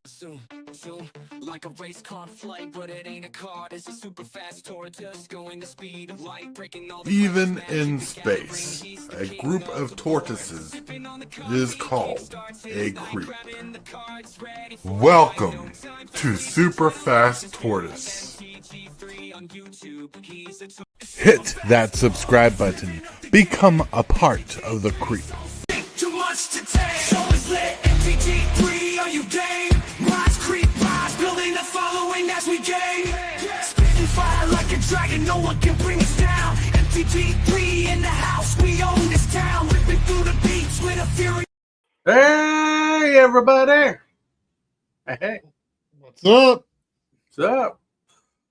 Zoom, zoom, like a race car flight, but it ain't a car. It's a super fast tortoise going the speed of light, breaking all the Even in space, a group of tortoises is called a creep. Welcome to Super Fast Tortoise. Hit that subscribe button. Become a part of the creep. Too much to take. Show is lit. MPG3, are you game? Rise, creep, rise, building a following as we gain. Spitting fire like a dragon, no one can bring us down. MPG3 in the house, we own this town. Ripping through the beats with a fury. Hey, everybody. Hey, What's up? what's up?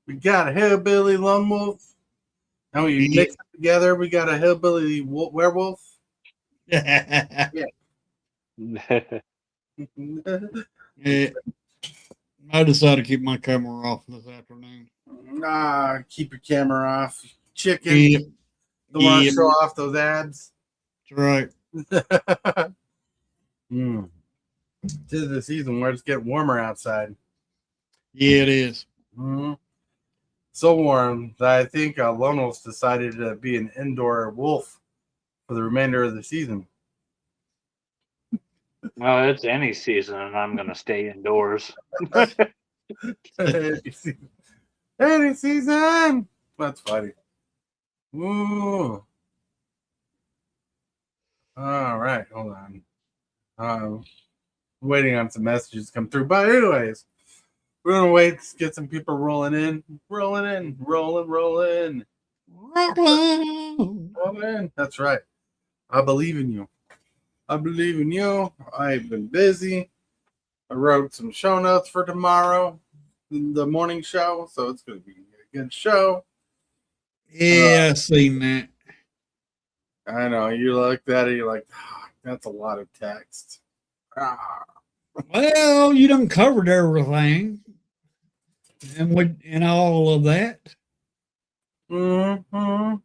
We got a hillbilly lone wolf. And we mix it together. We got a hillbilly werewolf. Yeah. I decided to keep my camera off this afternoon. Keep your camera off. Chicken. Yeah, Don't want to show off those abs. that's right. Tis the season where it's getting warmer outside. Yeah, it is. So warm that I think Lone Wolf decided to be an indoor wolf for the remainder of the season. Well, it's any season, and I'm going to stay indoors. Any season. That's funny. Ooh. All right, hold on. Waiting on some messages to come through. But anyways, we're gonna wait to get some people rolling in. Rolling. That's right. I believe in you. I've been busy. I wrote some show notes for tomorrow, the morning show, so it's gonna be a good show. Yeah, I seen that. I know you looked at it. You're like, that's a lot of text. Well, you done covered everything, and all of that. Well,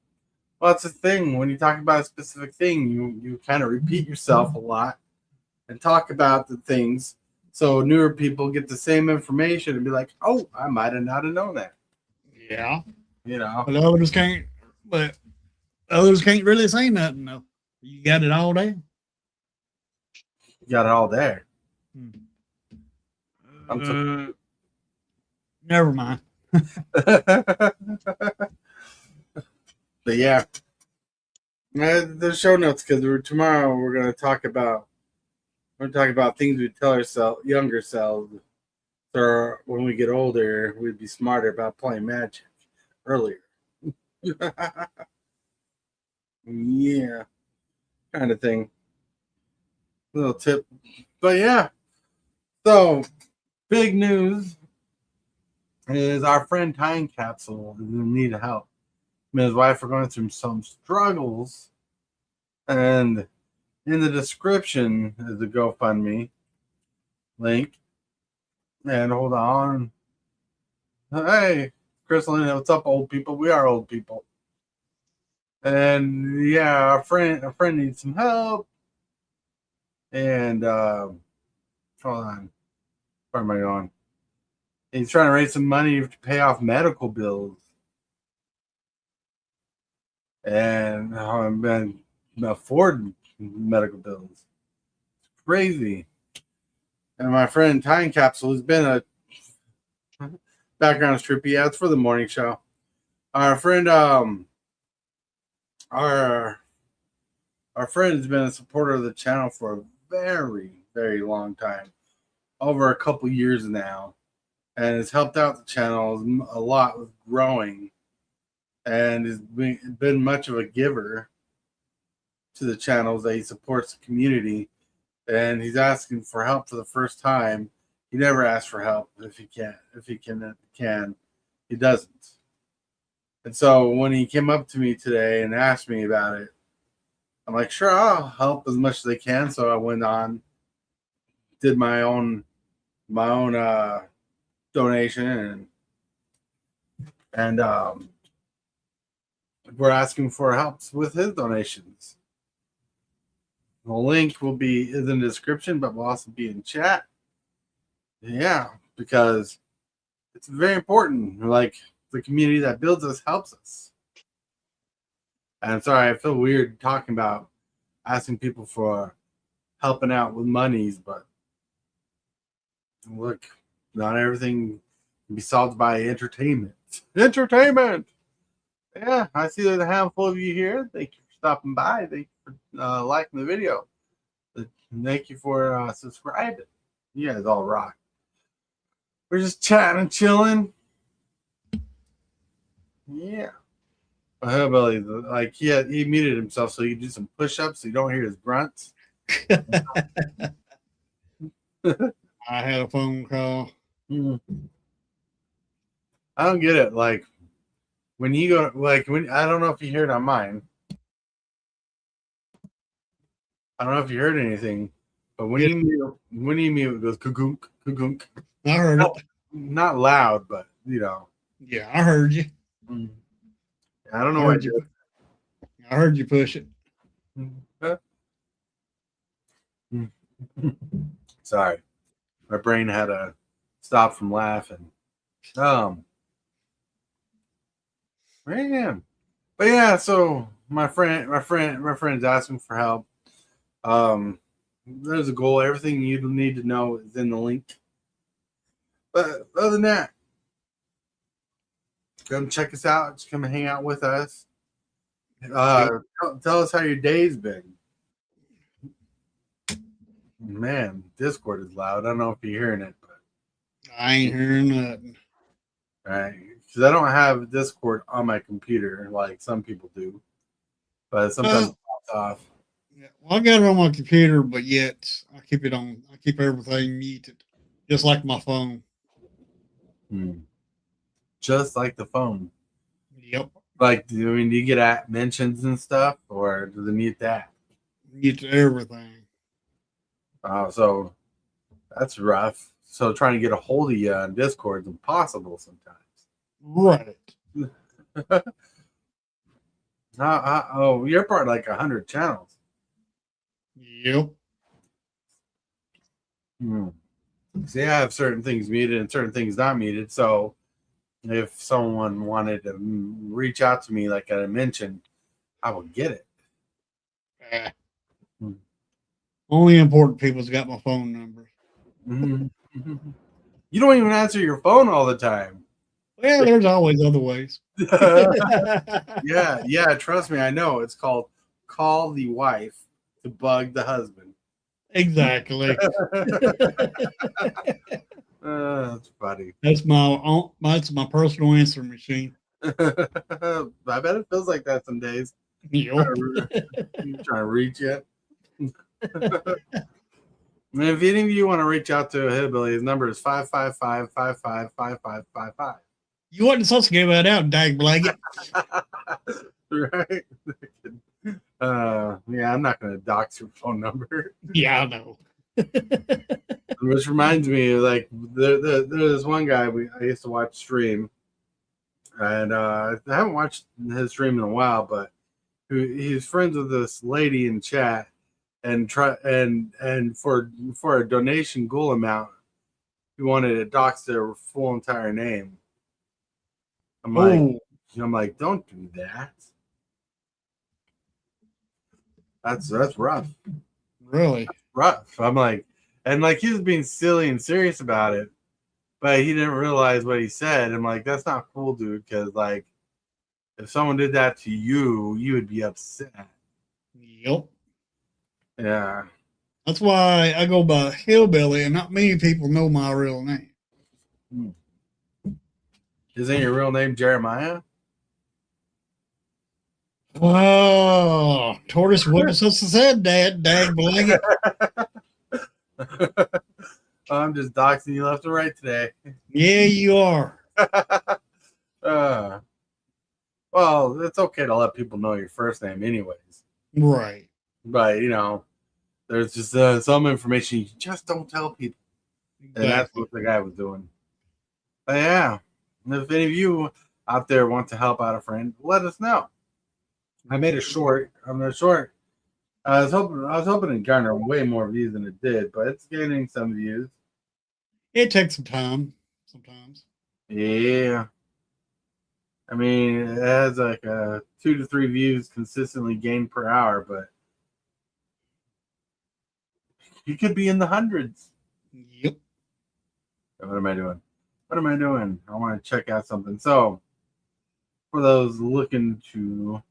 that's the thing. When you talk about a specific thing, you kind of repeat yourself a lot and talk about the things, so newer people get the same information and be like, "Oh, I might have not have known that." Yeah, You know. but others can't. But others can't really say nothing though. You got it all there. You got it all there. Never mind. But yeah, the show notes because tomorrow we're going to talk about things we tell ourselves, younger selves, so when we get older, we'd be smarter about playing magic earlier. Yeah, kind of thing. Little tip, but yeah. So big news is our friend Time Capsule is in need of help. Him and his wife are going through some struggles, and in the description is the GoFundMe link. And hold on. Hey, Crystalline, what's up, old people? We are old people. And yeah, a friend needs some help. And hold on. Where am I going? He's trying to raise some money to pay off medical bills. And I've been afford medical bills. It's crazy. And my friend Time Capsule has been a background strip. Yeah, it's for the morning show. Our friend, our friend has been a supporter of the channel for a very, very long time, over a couple years now, and has helped out the channel a lot with growing, and has been much of a giver to the channels that he supports the community. And he's asking for help for the first time. He never asks for help if he can, he doesn't. And so when he came up to me today and asked me about it, I'm like, sure, I'll help as much as I can. So I went on, did my own donation, and we're asking for help with his donations. The link is in the description, but will also be in chat. Yeah, because it's very important. Like the community that builds us helps us. And I'm sorry, I feel weird talking about asking people for helping out with monies, but look, not everything can be solved by entertainment. Entertainment. Yeah, I see there's a handful of you here. Thank you for stopping by. Thank you for liking the video. Thank you for subscribing. You guys all rock. We're just chatting and chilling. Yeah. My hillbilly, like he muted himself so he could do some push-ups so you don't hear his grunts. I had a phone call. I don't get it. Like when you go, like when I don't know if you hear it on mine. I don't know if you heard anything, but when you mute, it goes kugunk, kugunk. I heard it. Not loud, but you know. Yeah, I heard you. I don't know I why. heard you. I heard you push it. Sorry, my brain had to stop from laughing. Man, but yeah. So my friend's asking for help. There's a goal. Everything you need to know is in the link. But other than that, come check us out. Just come and hang out with us. Tell us how your day's been. Man, Discord is loud. I don't know if you're hearing it, but I ain't hearing nothing. right, because I don't have Discord on my computer like some people do, but sometimes it pops off. Yeah, well, I got it on my computer, but yet I keep it on. I keep everything muted, just like my phone. Just like the phone. Yep. Like, do you get at mentions and stuff, or does it mute that? Mute everything. Oh, so that's rough. So trying to get a hold of you on Discord is impossible sometimes. Right. Oh, you're part of like 100 channels. Yep. See, I have certain things muted and certain things not muted. So if someone wanted to reach out to me, like I mentioned, I will get it. Only important people's got my phone number. You don't even answer your phone all the time. Well, there's always other ways. Yeah. Trust me, I know. It's called call the wife to bug the husband. Exactly. That's funny. That's my personal answer machine. I bet it feels like that some days. Yep. Trying to reach it. And if any of you want to reach out to a hillbilly, his number is 555-55-5555. You wasn't supposed to give that out, dag blanket. Right? Yeah, I'm not going to dox your phone number. Yeah, I know. Which reminds me, like, there's this one guy I used to watch stream, and I haven't watched his stream in a while, but he's friends with this lady in chat, and for a donation goal amount, he wanted to dox their full entire name. I'm like, don't do that. That's rough. Really? That's rough. I'm like, and like he was being silly and serious about it, but he didn't realize what he said. I'm like, that's not cool, dude. Because like, if someone did that to you, you would be upset. Yep. Yeah. That's why I go by Hillbilly, and not many people know my real name. Isn't your real name Jeremiah? Oh, tortoise wouldn't have said that, dag blanket. I'm just doxing you left and right today. Yeah, you are. Well, it's okay to let people know your first name anyways. Right. But, there's just some information you just don't tell people. Exactly. And that's what the guy was doing. But yeah, if any of you out there want to help out a friend, let us know. I made a short. I was hoping to garner way more views than it did, but it's gaining some views. It takes some time sometimes. Yeah. I mean, it has like 2 to 3 views consistently gained per hour, but you could be in the hundreds. Yep. What am I doing? What am I doing? I want to check out something. So, for those looking to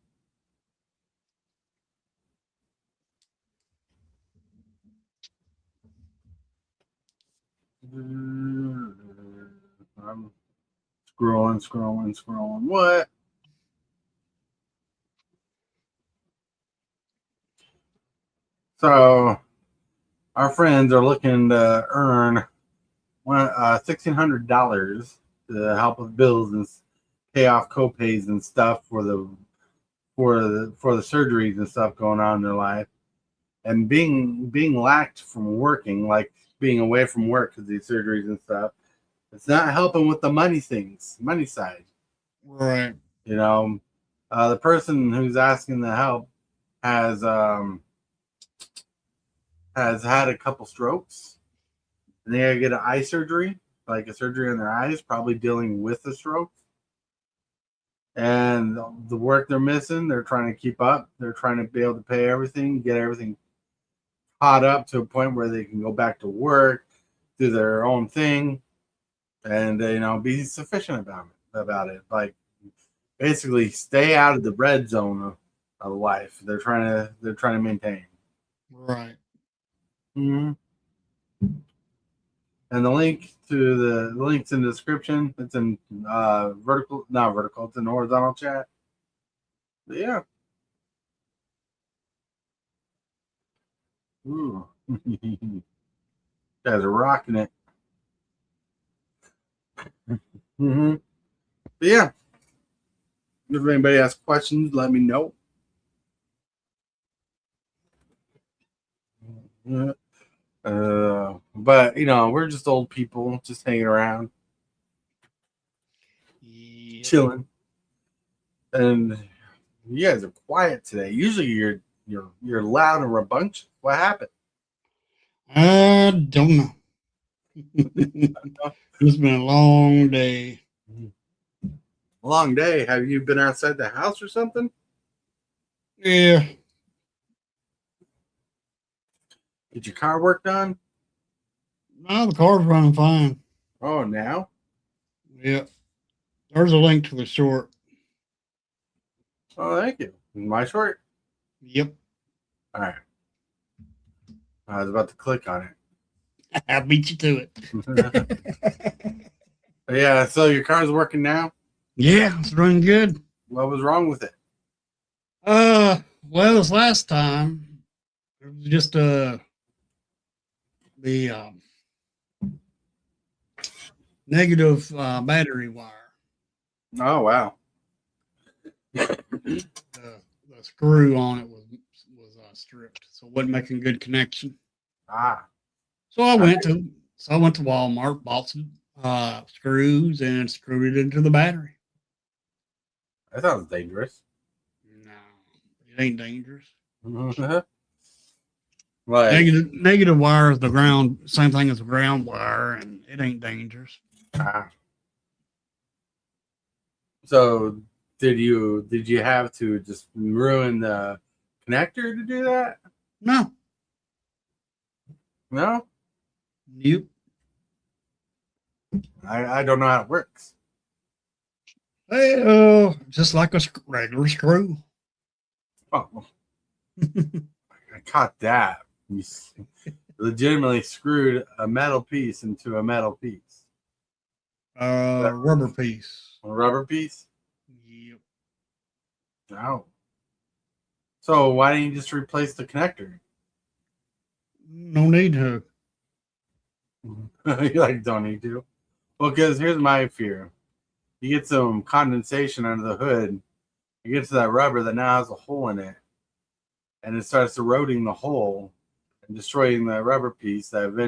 I'm scrolling. What? So, our friends are looking to earn $1,600 to help with bills and pay off copays and stuff for the surgeries and stuff going on in their life, and being lacked from working, like being away from work because these surgeries and stuff. It's not helping with the money side. Right. You know, the person who's asking the help has has had a couple strokes, and they gotta get an eye surgery, like a surgery on their eyes, probably dealing with the stroke. And the work they're missing, they're trying to keep up. They're trying to be able to pay everything, get everything caught up to a point where they can go back to work, do their own thing, and be sufficient about it. Like basically, stay out of the red zone of life. They're trying to maintain. Right. Mm-hmm. And the links in the description. It's in vertical, not vertical. It's in horizontal chat. But yeah. Ooh. Guys are rocking it. Mm-hmm. But yeah. If anybody has questions, let me know. But we're just old people, just hanging around, Yep. chilling, and you guys are quiet today. Usually you're loud and rambunctious. What happened? I don't know. It's been a long day. Long day. Have you been outside the house or something? Yeah. Did your car work done? No, the car's running fine. Oh, now? Yeah. There's a link to the short. Oh, thank you. My short? Yep. All right. I was about to click on I beat you to it. it. Yeah, so your car's working now? Yeah, it's running good. What was wrong with it? Well, this last time it was just the negative battery wire. Oh, wow. The screw on it was stripped, so it wasn't making good connection. Ah. So I went to Walmart, bought some screws, and screwed it into the battery. That sounds dangerous. No, it ain't dangerous. Like, Negative wire is the ground, same thing as the ground wire, and it ain't dangerous. ah. So did you have to just ruin the connector to do that? No, No? nope. I don't know how it works. Hey, just like a regular screw. Oh, I caught that. You legitimately screwed a metal piece into a metal piece. Rubber piece. A rubber piece? Yep. No. So why didn't you just replace the connector? No need to. You like don't need to. Well, because here's my fear. You get some condensation under the hood. You get to that rubber that now has a hole in it, and it starts eroding the hole and destroying the rubber piece. That will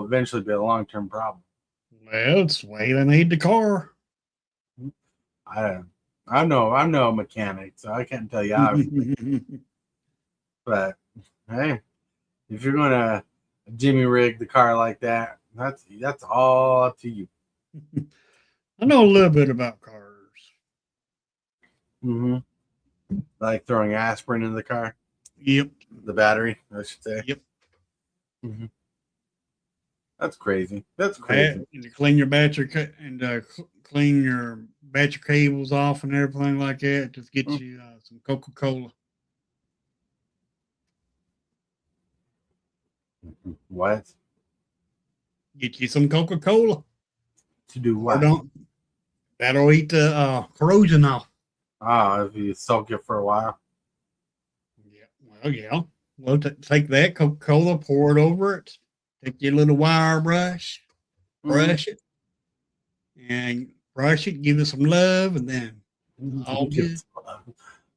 eventually be a long-term problem. Well, it's the way they made the car. I'm no mechanic, so I can't tell you how. But hey, if you're gonna Jimmy rigged the car like that. That's all up to you. I know a little bit about cars. Mm-hmm. Like throwing aspirin in the car, Yep. the battery, I should say. Yep. Mm-hmm. That's crazy. That's crazy. And to clean your battery and clean your battery cables off and everything like that. Just get you some Coca-Cola. What? Get you some Coca-Cola. To do Or what? don't. That'll eat the corrosion off. Oh, if you soak it for a while. Yeah. Well, yeah. Well, take that Coca-Cola, pour it over it. Take your little wire brush, brush it, and brush it. Give it some love, and then all Give good. it some love.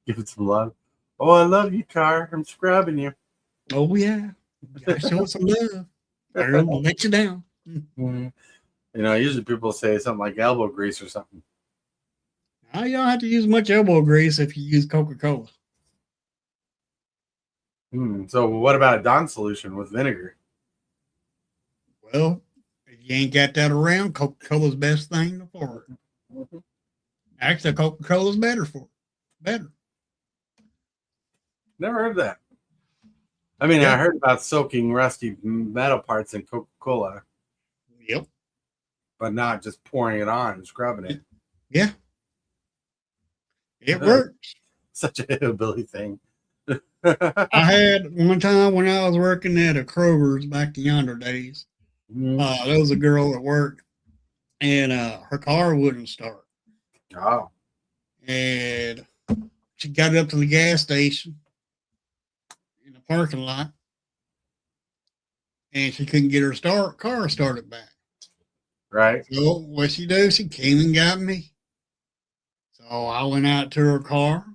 Give it some love. Oh, I love you, car. I'm scrubbing you. Oh yeah. Gotta show it some love. Or it'll let you down. Mm-hmm. You know, usually people say something like elbow grease or something. Now you don't have to use much elbow grease if you use Coca-Cola. So what about a Dawn solution with vinegar? Well, if you ain't got that around, Coca-Cola's best thing for it. Mm-hmm. Actually, Coca-Cola's better for it. Better. Never heard that. I mean, Yeah. I heard about soaking rusty metal parts in Coca-Cola, Yep. but not just pouring it on and scrubbing it. Yeah. It works. Such a hillbilly thing. I had one time when I was working at a Kroger's back in yonder days. There was a girl at work, and her car wouldn't start. Oh. And she got up to the gas station in the parking lot, and she couldn't get her car started back. Right. So what she do? She came and got me. So I went out to her car,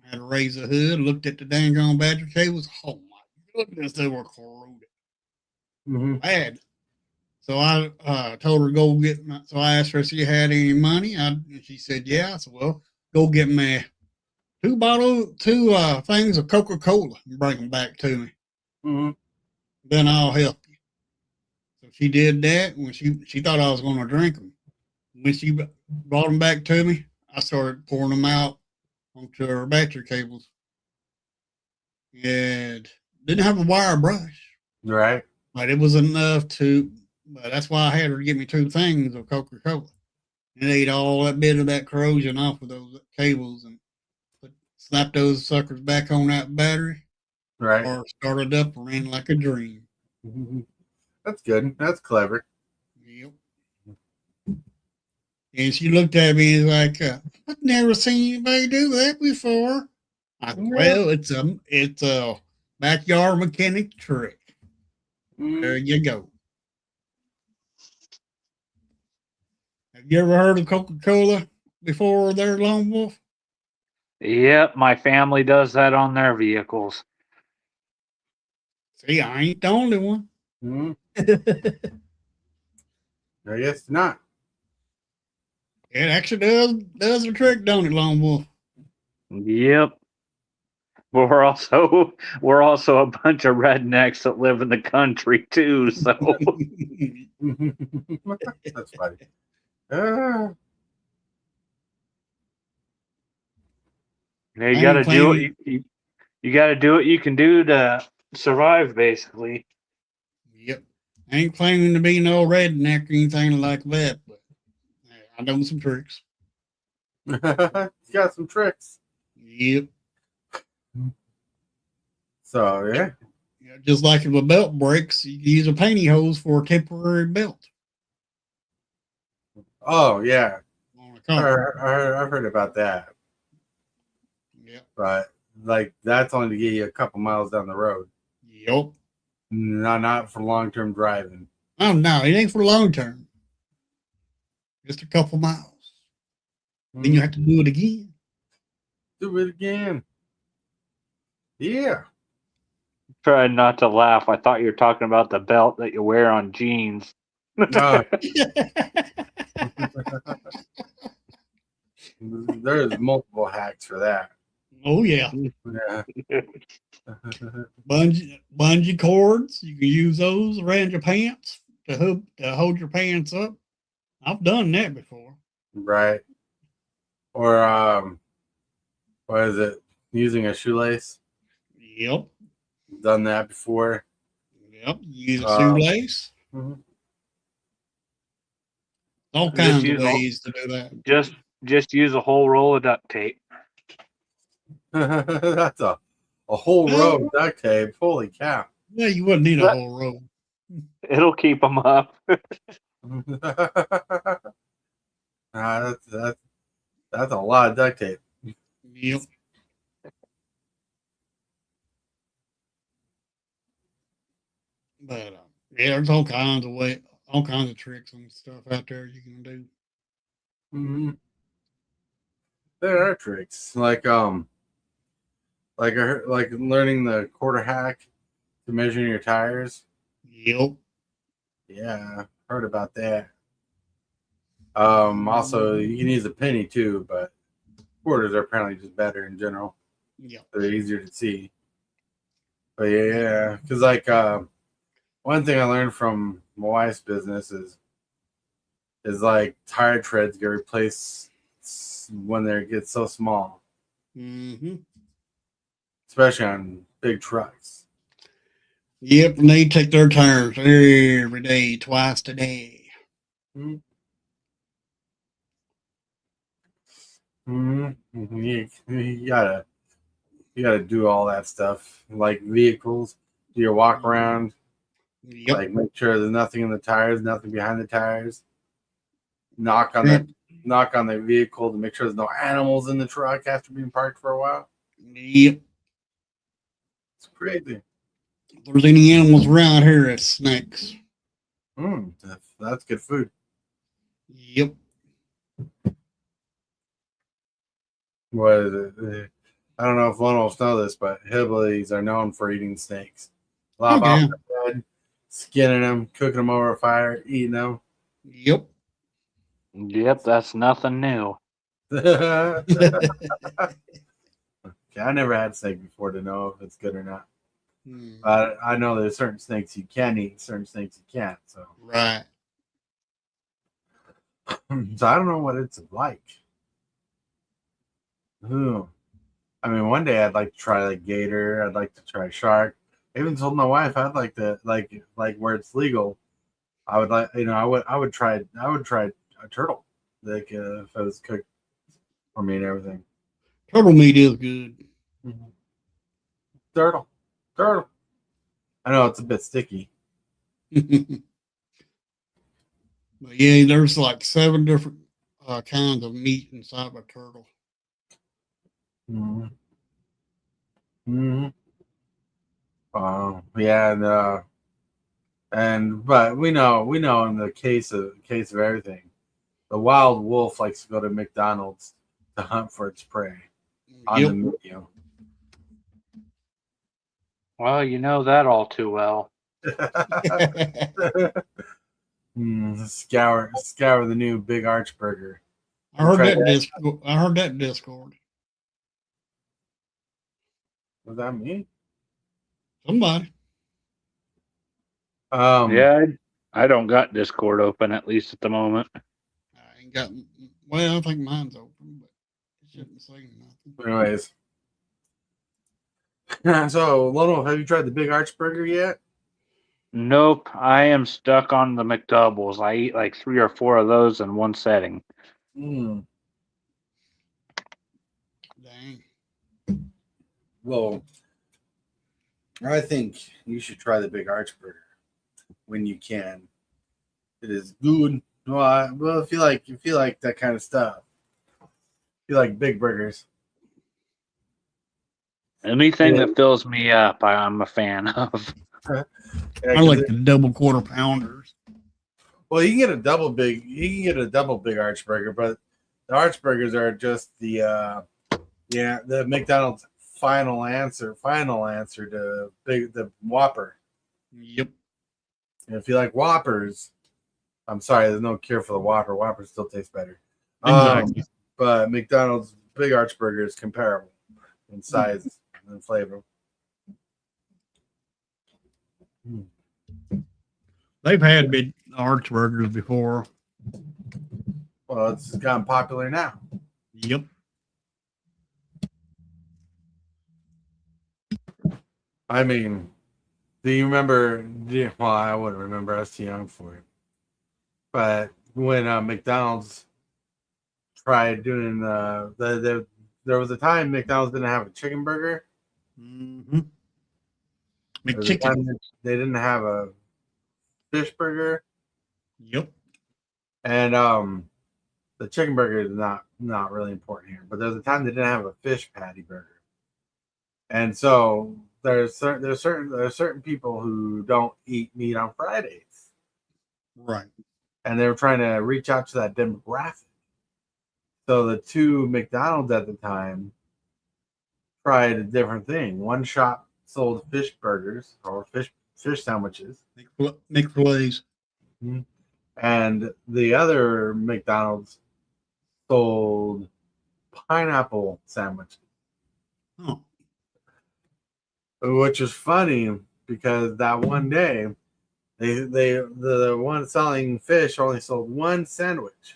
had to raise the hood, looked at the dang on battery cables. Oh my goodness, they were corroded. Bad. So I told her to go get my, so I asked her if she had any money. And she said, yeah. I said, well, go get me two things of Coca-Cola and bring them back to me. Then I'll help you. So she did that. When she thought I was going to drink them. When she brought them back to me, I started pouring them out onto her battery cables. And didn't have a wire brush. Right. But it was enough to, but that's why I had her give me two things of Coca-Cola. And ate all that bit of that corrosion off of those cables and slap those suckers back on that battery. Right. Or started up and ran like a dream. That's good. That's clever. Yep. And she looked at me and was like, I've never seen anybody do that before. I said, well, it's a backyard mechanic trick. There you go. Have you ever heard of Coca-Cola before there, Lone Wolf? Yep, my family does that on their vehicles. See, I ain't the only one. I guess not. It actually does the trick, don't it, Lone Wolf? Yep. We're also a bunch of rednecks that live in the country too, so That's funny. you got to do what you got to do what you can do to survive, basically. Yep. I ain't claiming to be no redneck or anything like that, but I know some tricks. You got some tricks. Yep. So yeah. Just like if a belt breaks, you can use a pantyhose for a temporary belt. Oh yeah. On a car. I've heard about that. Yep. But like that's only to get you a couple miles down the road. Yep. Not for long-term driving. Oh no, it ain't for long term. Just a couple miles. Then you have to do it again. Do it again. Yeah. Try not to laugh. I thought you were talking about the belt that you wear on jeans. There's multiple hacks for that. Oh yeah, Yeah. bungee cords. You can use those around your pants to hold your pants up. I've done that before. Right. Or what is it? Using a shoelace. Yep, Done that before. yep. Use a Um, shoelace. mhm. All Just kinds of use a, ways to do that. just use a whole roll of duct tape. That's a whole row Well, of duct tape. Holy cow. yeah, you wouldn't need a whole row. It'll keep them up. That's a lot of duct tape. Yep. But yeah, there's all kinds of tricks and stuff out there you can do. Mm-hmm. There are tricks like I heard, like learning the quarter hack to measure your tires. Yep. Yeah, heard about that. Also you can use a penny too, but quarters are apparently just better in general. Yep. They're easier to see. But yeah, because like one thing I learned from my wife's business is like tire treads get replaced when they get so small, Mm-hmm. especially on big trucks. Yep, and they take their tires every day, twice a day. Mm-hmm. You gotta do all that stuff like vehicles. Do your walk around, Yep. like make sure there's nothing in the tires, nothing behind the tires. Knock on Trap- the vehicle to make sure there's no animals in the truck after being parked for a while. Yep. It's crazy. If there's any animals around here, it's snakes. That's good food. Yep. What is it? I don't know if one of us know this, but hillbillies are known for eating snakes. Lob off Yeah. the head, skinning them, cooking them over a fire, eating them. Yep. Yep, that's nothing new. Okay, I never had snake before to know if it's good or not. But I know there's certain snakes you can eat, certain snakes you can't. So, Right. so I don't know what it's like. Ooh. I mean, one day I'd like to try like gator. I'd like to try shark. I even told my wife I'd like to like where it's legal. I would like I would try a turtle like if it was cooked for me and everything. Turtle meat is good. Mhm. Turtle. I know it's a bit sticky. But yeah, there's like 7 different kinds of meat inside of a turtle. Mm-hmm. Mm-hmm. Yeah, and but we know in the case of everything, the wild wolf likes to go to McDonald's to hunt for its prey on the Yep. menu. Well, you know that all too well. Scour the new Big Arch Burger. I heard Try that that. I heard that in Discord. Was that me? Somebody. Um, Yeah, I don't got Discord open, at least at the moment. I ain't got. Well, I think mine's open, but it shouldn't say nothing. anyways. So, Lono, have you tried the Big Arch Burger yet? Nope, I am stuck on the McDoubles. I eat like 3 or 4 of those in one setting. Mm. Dang. Well, I think you should try the Big Arch Burger when you can. It is good. Well, if you like that kind of stuff, if you like big burgers. Anything Yeah. that fills me up, I'm a fan of. Yeah, I like the double quarter pounders. well, you can get a double big arch burger, but the arch burgers are just the McDonald's final answer to the Whopper. Yep. And if you like Whoppers, I'm sorry, there's no cure for the Whopper. Whopper still tastes better. Exactly. But McDonald's Big Arch Burger is comparable. in size and flavor. They've had big arch burgers before. Well, it's gotten popular now. Yep. I mean, do you remember? Well, I wouldn't remember. I was too young for it. But when McDonald's tried doing there was a time McDonald's didn't have a chicken burger. Mm-hmm. There was a McChicken. time that they didn't have a fish burger, Yep. and the chicken burger is not really important here. But there's a time they didn't have a fish patty burger, and so there's certain people who don't eat meat on Fridays, Right. and they were trying to reach out to that demographic. So the two McDonald's at the time tried a different thing. One shop sold fish burgers or fish sandwiches, McFillets. and the other McDonald's sold pineapple sandwiches. Oh. Which is funny because that one day the one selling fish only sold one sandwich.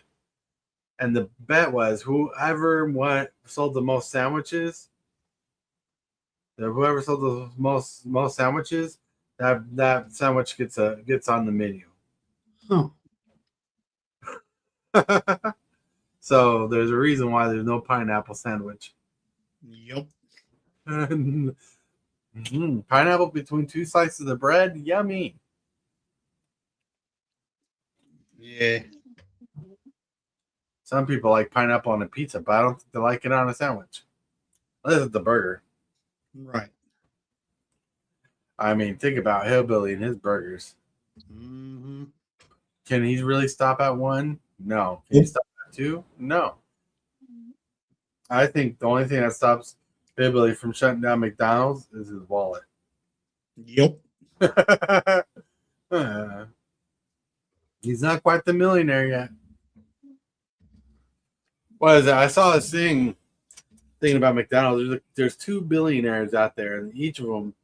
And the bet was whoever sold the most sandwiches, whoever sold the most sandwiches, that sandwich gets on the menu. Oh. So there's a reason why there's no pineapple sandwich. Yep. Pineapple between two slices of bread, yummy. Yeah. Some people like pineapple on a pizza, but I don't think they like it on a sandwich. This is the burger. Right. I mean, think about Hillbilly and his burgers. Mm-hmm. Can he really stop at one? No. Can he stop at two? No. I think the only thing that stops Hillbilly from shutting down McDonald's is his wallet. Yep. He's not quite the millionaire yet. What is it? I saw this thing thinking about McDonald's. There's 2 billionaires out there, and each of them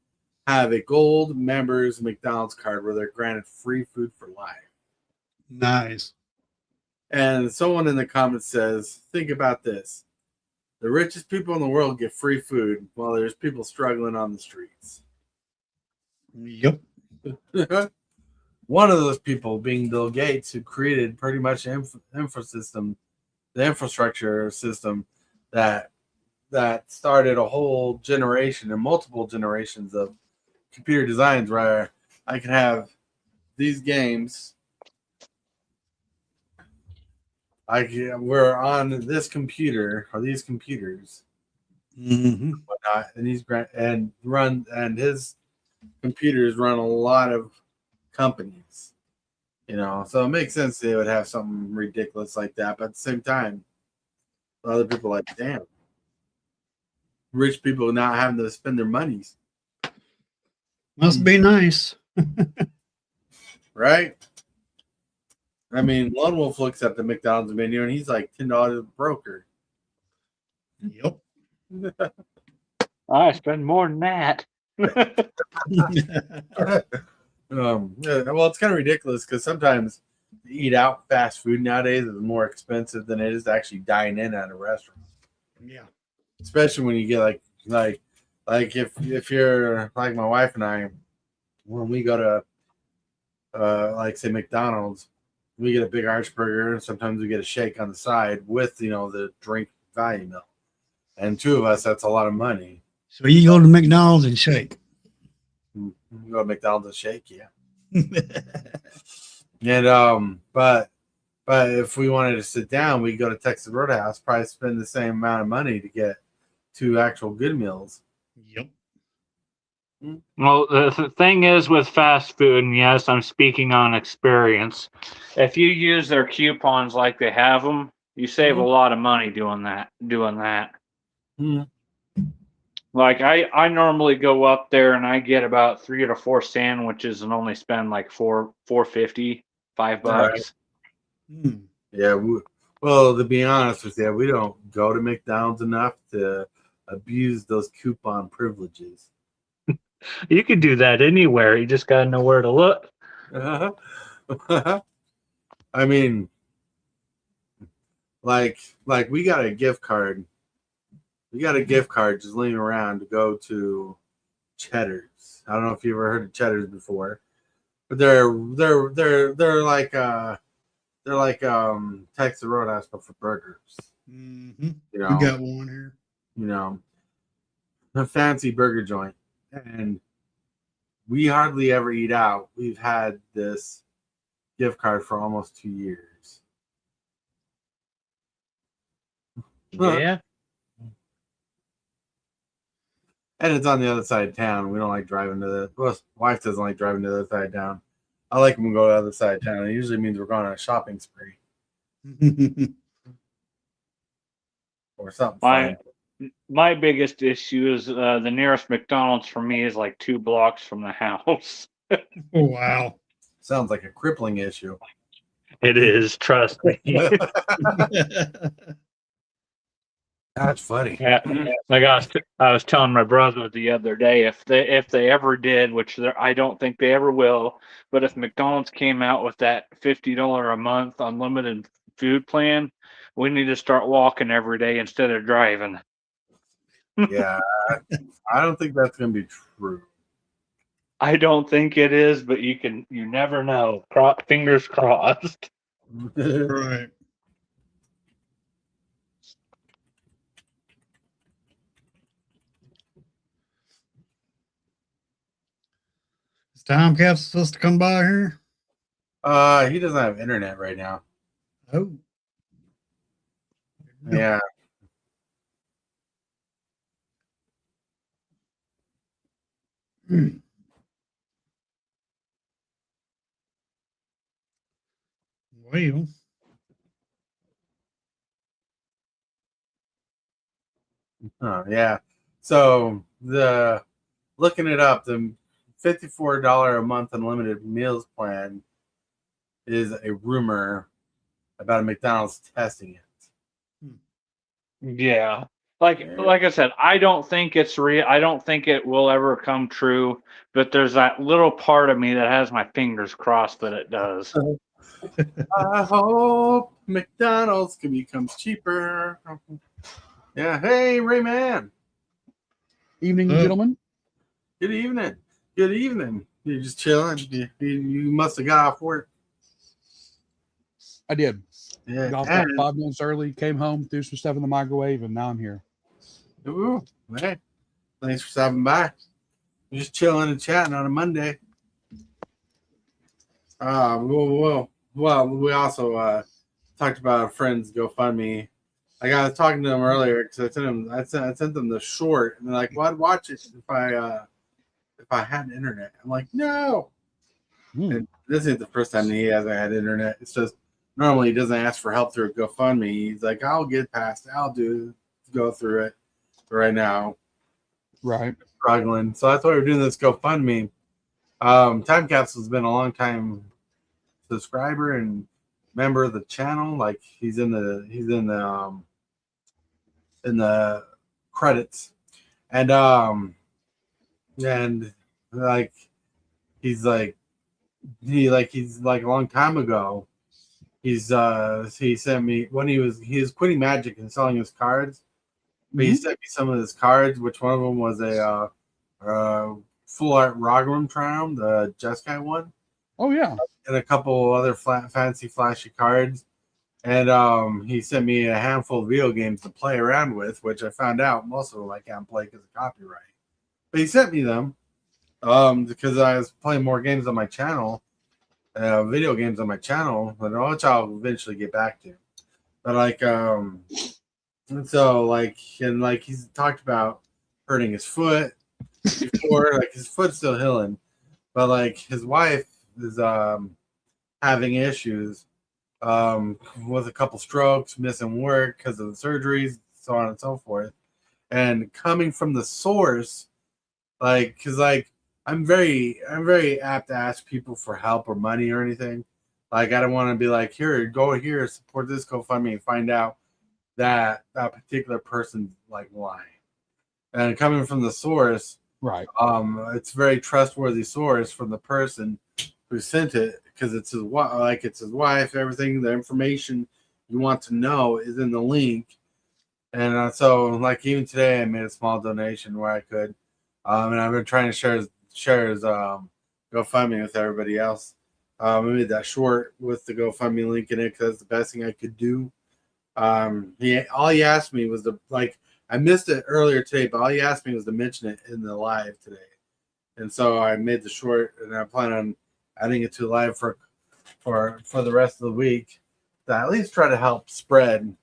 have a gold members McDonald's card where they're granted free food for life. Nice. And someone in the comments says, think about this. The richest people in the world get free food while there's people struggling on the streets. Yep. One of those people being Bill Gates, who created pretty much the infrastructure system that started a whole generation and multiple generations of computer designs where I can have these games. We're on this computer or these computers, Mm-hmm. whatnot, and his computers run a lot of companies, so it makes sense they would have something ridiculous like that. But at the same time, other people are like, damn, rich people not having to spend their monies, Must be nice. right? I mean, Lone Wolf looks at the McDonald's menu and he's like $10 a broker. Yep. I spend more than that. Well, it's kind of ridiculous because sometimes to eat out fast food nowadays is more expensive than it is to actually dine in at a restaurant. Yeah. Especially when you get like if you're like my wife and I, when we go to like say McDonald's, we get a big arch burger and sometimes we get a shake on the side with the drink value meal. And 2 of us, that's a lot of money. So you go to McDonald's and shake. We go to McDonald's and shake, yeah. And but if we wanted to sit down, we go to Texas Roadhouse, probably spend the same amount of money to get 2 actual good meals. Yep. Well, the thing is with fast food, and yes, I'm speaking on experience. If you use their coupons like they have them, you save a lot of money doing that. Mm-hmm. Like I normally go up there and I get about 3 to 4 sandwiches and only spend like $4.50, $5. Right. Yeah. Well, to be honest with you, we don't go to McDonald's enough to abuse those coupon privileges. You could do that anywhere. You just got to know where to look. I mean, like we got a gift card. We got a gift card just laying around to go to Cheddar's. I don't know if you ever heard of Cheddar's before, but they're like Texas Roadhouse but for burgers. Mm-hmm. You know, We got one here. you know, a fancy burger joint, and we hardly ever eat out. We've had this gift card for almost 2 years. Yeah. And it's on the other side of town. We don't like driving to the. Well, wife doesn't like driving to the other side of town. I like when we go to the other side of town. It usually means we're going on a shopping spree or something fun. My biggest issue is the nearest McDonald's for me is like 2 blocks from the house. Oh, wow. Sounds like a crippling issue. It is, trust me. That's funny. Yeah, like I was telling my brother the other day, if they ever did, which I don't think they ever will, but if McDonald's came out with that $50 a month unlimited food plan, we need to start walking every day instead of driving. Yeah, I don't think that's going to be true. I don't think it is, but you never know. Fingers crossed. Right. Is Time Capsule supposed to come by here? He doesn't have internet right now. Oh. Yeah. Well. Oh, yeah. So looking it up, the $54 a month unlimited meals plan is a rumor about a McDonald's testing it. Yeah. Like I said, I don't think it's real. I don't think it will ever come true, but there's that little part of me that has my fingers crossed that it does. I hope McDonald's becomes cheaper. Yeah. Hey, Rayman. Evening, gentlemen. Good evening. Good evening. You're just chilling. You must have got off work. I did. Yeah. Got off about 5 minutes early, came home, threw some stuff in the microwave, and now I'm here. Ooh, hey, thanks for stopping by. We're just chilling and chatting on a Monday. Well, we also talked about a friend's GoFundMe. Like I was talking to them earlier because I sent them the short, and they're like, "Well, I'd watch it if I had internet." I'm like, "No." And this isn't the first time he hasn't had internet. It's just normally he doesn't ask for help through GoFundMe. He's like, "I'll get past it. I'll go through it." But right now, Right. struggling. So that's why we're doing this GoFundMe. Time Capsule's been a long time subscriber and member of the channel. Like he's in the credits, and like he's like a long time ago. He sent me when he was quitting Magic and selling his cards. But he sent me some of his cards, which one of them was a full art Ragram Triumph, the Jeskai one. Oh, yeah. And a couple other fancy flashy cards. And he sent me a handful of video games to play around with, which I found out most of them I can't play because of copyright. But he sent me them because I was playing more games on my channel, video games on my channel, which I'll eventually get back to. But and so he's talked about hurting his foot before, like his foot's still healing, but like his wife is having issues with a couple strokes, missing work because of the surgeries, so on and so forth. And coming from the source, because I'm very apt to ask people for help or money or anything. Like I don't want to be like, here, go here, support this GoFundMe, and find out that particular person's like lying. and coming from the source, Right. it's very trustworthy source from the person who sent it because it's his wife. Everything, the information you want to know is in the link, and so like even today, I made a small donation where I could, and I've been trying to share his GoFundMe with everybody else. I made that short with the GoFundMe link in it because that's the best thing I could do. All he asked me was I missed it earlier today, but all he asked me was to mention it in the live today. And so I made the short, and I plan on adding it to live for the rest of the week to at least try to help spread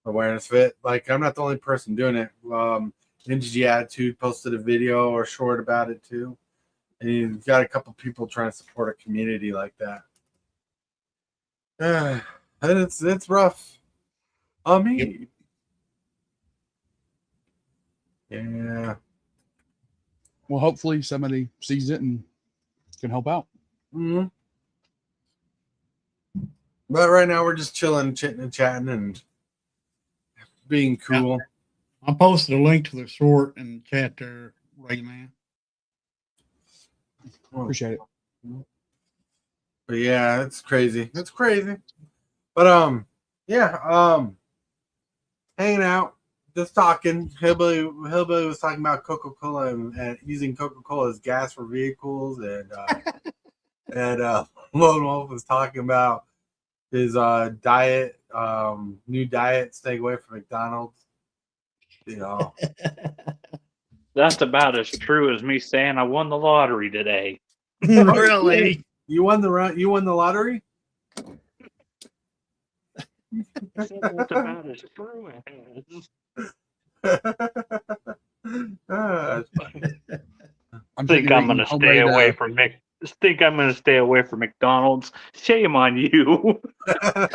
awareness of it. Like, I'm not the only person doing it. NGG Attitude posted a video or short about it too. And you've got a couple people trying to support a community like that. And it's rough. Me. Yeah. Well, hopefully somebody sees it and can help out. Mm-hmm. But right now we're just chilling, chitting and chatting and being cool. I posted a link to the short in the chat there, Ray Man. Appreciate it. But yeah, it's crazy. It's crazy. But hanging out, just talking. Hillbilly was talking about Coca-Cola and using Coca-Cola as gas for vehicles, and Lone Wolf was talking about his diet, new diet, stay away from McDonald's. You know. That's about as true as me saying I won the lottery today. Really? You won the lottery? That's about as true as. I'm Think I'm gonna stay away from. from Think I'm gonna stay away from McDonald's. Shame on you. That's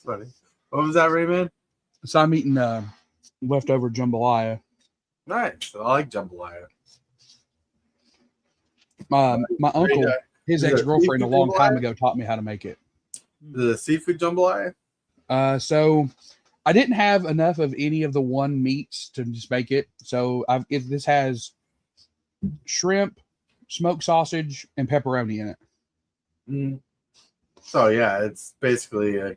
funny. What was that, Raymond? So I'm eating leftover jambalaya. Nice. I like jambalaya. My uncle, his is it ex-girlfriend, a seafood long time jambalaya? ago taught me how to make it. The seafood jambalaya? So I didn't have enough of any of the one meats to just make it. So this has shrimp, smoked sausage, and pepperoni in it. Mm. So yeah, it's basically a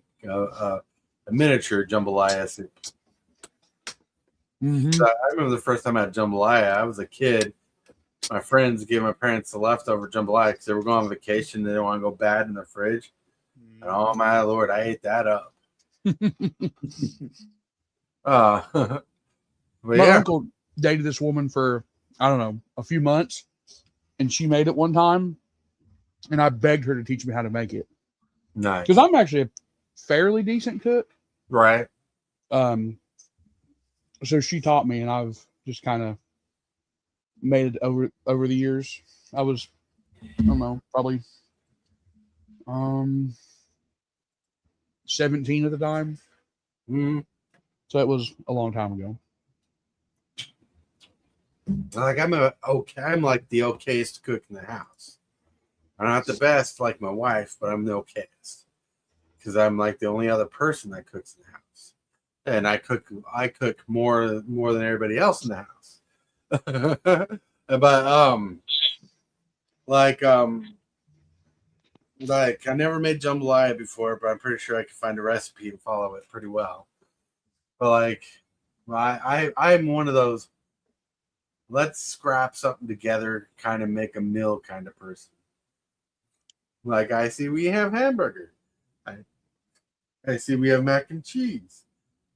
miniature jambalaya soup. Mm-hmm. So I remember the first time I had jambalaya. I was a kid. My friends gave my parents the leftover jambalaya because they were going on vacation. They didn't want to go bad in the fridge. And oh my Lord, I ate that up. But My yeah, uncle dated this woman for, I don't know, a few months, and she made it one time, and I begged her to teach me how to make it. nice. Because I'm actually a fairly decent cook. Right. So she taught me, and I've just kind of made it over the years. I was, I don't know, probably 17 at the time. Mm. So it was a long time ago. Like I'm like the okayest cook in the house. I'm not the best like my wife, but I'm the okayest because I'm like the only other person that cooks in the house, and I cook more than everybody else in the house. But like I never made jambalaya before, but I'm pretty sure I could find a recipe and follow it pretty well. But like I'm one of those let's scrap something together, kind of make a meal kind of person. Like I see we have hamburger. I see we have mac and cheese.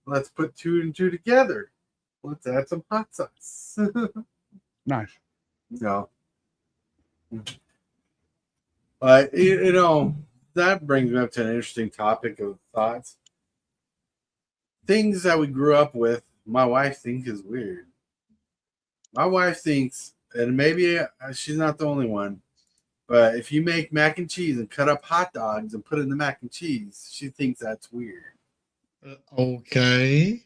Let's put 2 and 2 together. Let's add some hot sauce. Nice. No. But you know, that brings me up to an interesting topic of thoughts. Things that we grew up with, my wife thinks is weird. My wife thinks, and maybe she's not the only one, but if you make mac and cheese and cut up hot dogs and put it in the mac and cheese, she thinks that's weird. Okay.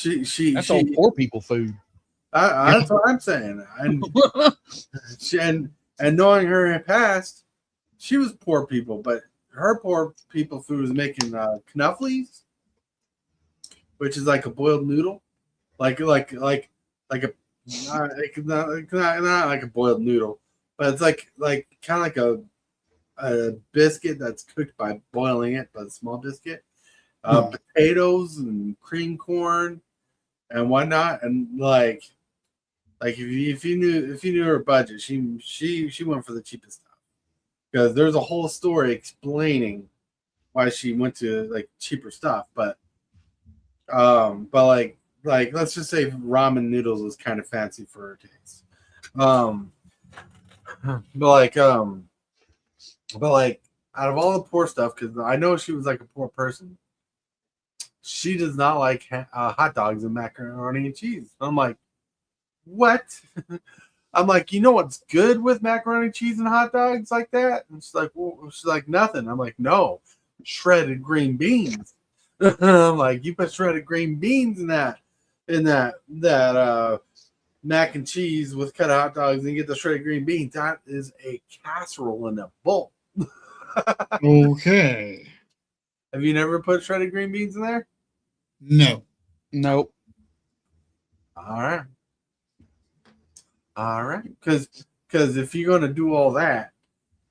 That's all poor people food. That's what I'm saying. And knowing her in the past, she was poor people, but her poor people food was making knufflies, which is like a boiled noodle. like a not like a boiled noodle, but it's like kind of like a biscuit that's cooked by boiling it, but a small biscuit. Potatoes and cream corn and whatnot, and if you knew her budget, she went for the cheapest stuff because there's a whole story explaining why she went to like cheaper stuff, but let's just say ramen noodles was kind of fancy for her taste. Um, but out of all the poor stuff, because I know she was like a poor person, she does not like hot dogs and macaroni and cheese. I'm like, what? I'm like, you know what's good with macaroni and cheese and hot dogs like that? And she's like, well, she's like, nothing. I'm like, no, shredded green beans. I'm like, you put shredded green beans in that mac and cheese with cut hot dogs and get the shredded green beans. That is a casserole in a bowl. Okay. Have you never put shredded green beans in there? No. Nope. All right. Because if you're gonna do all that,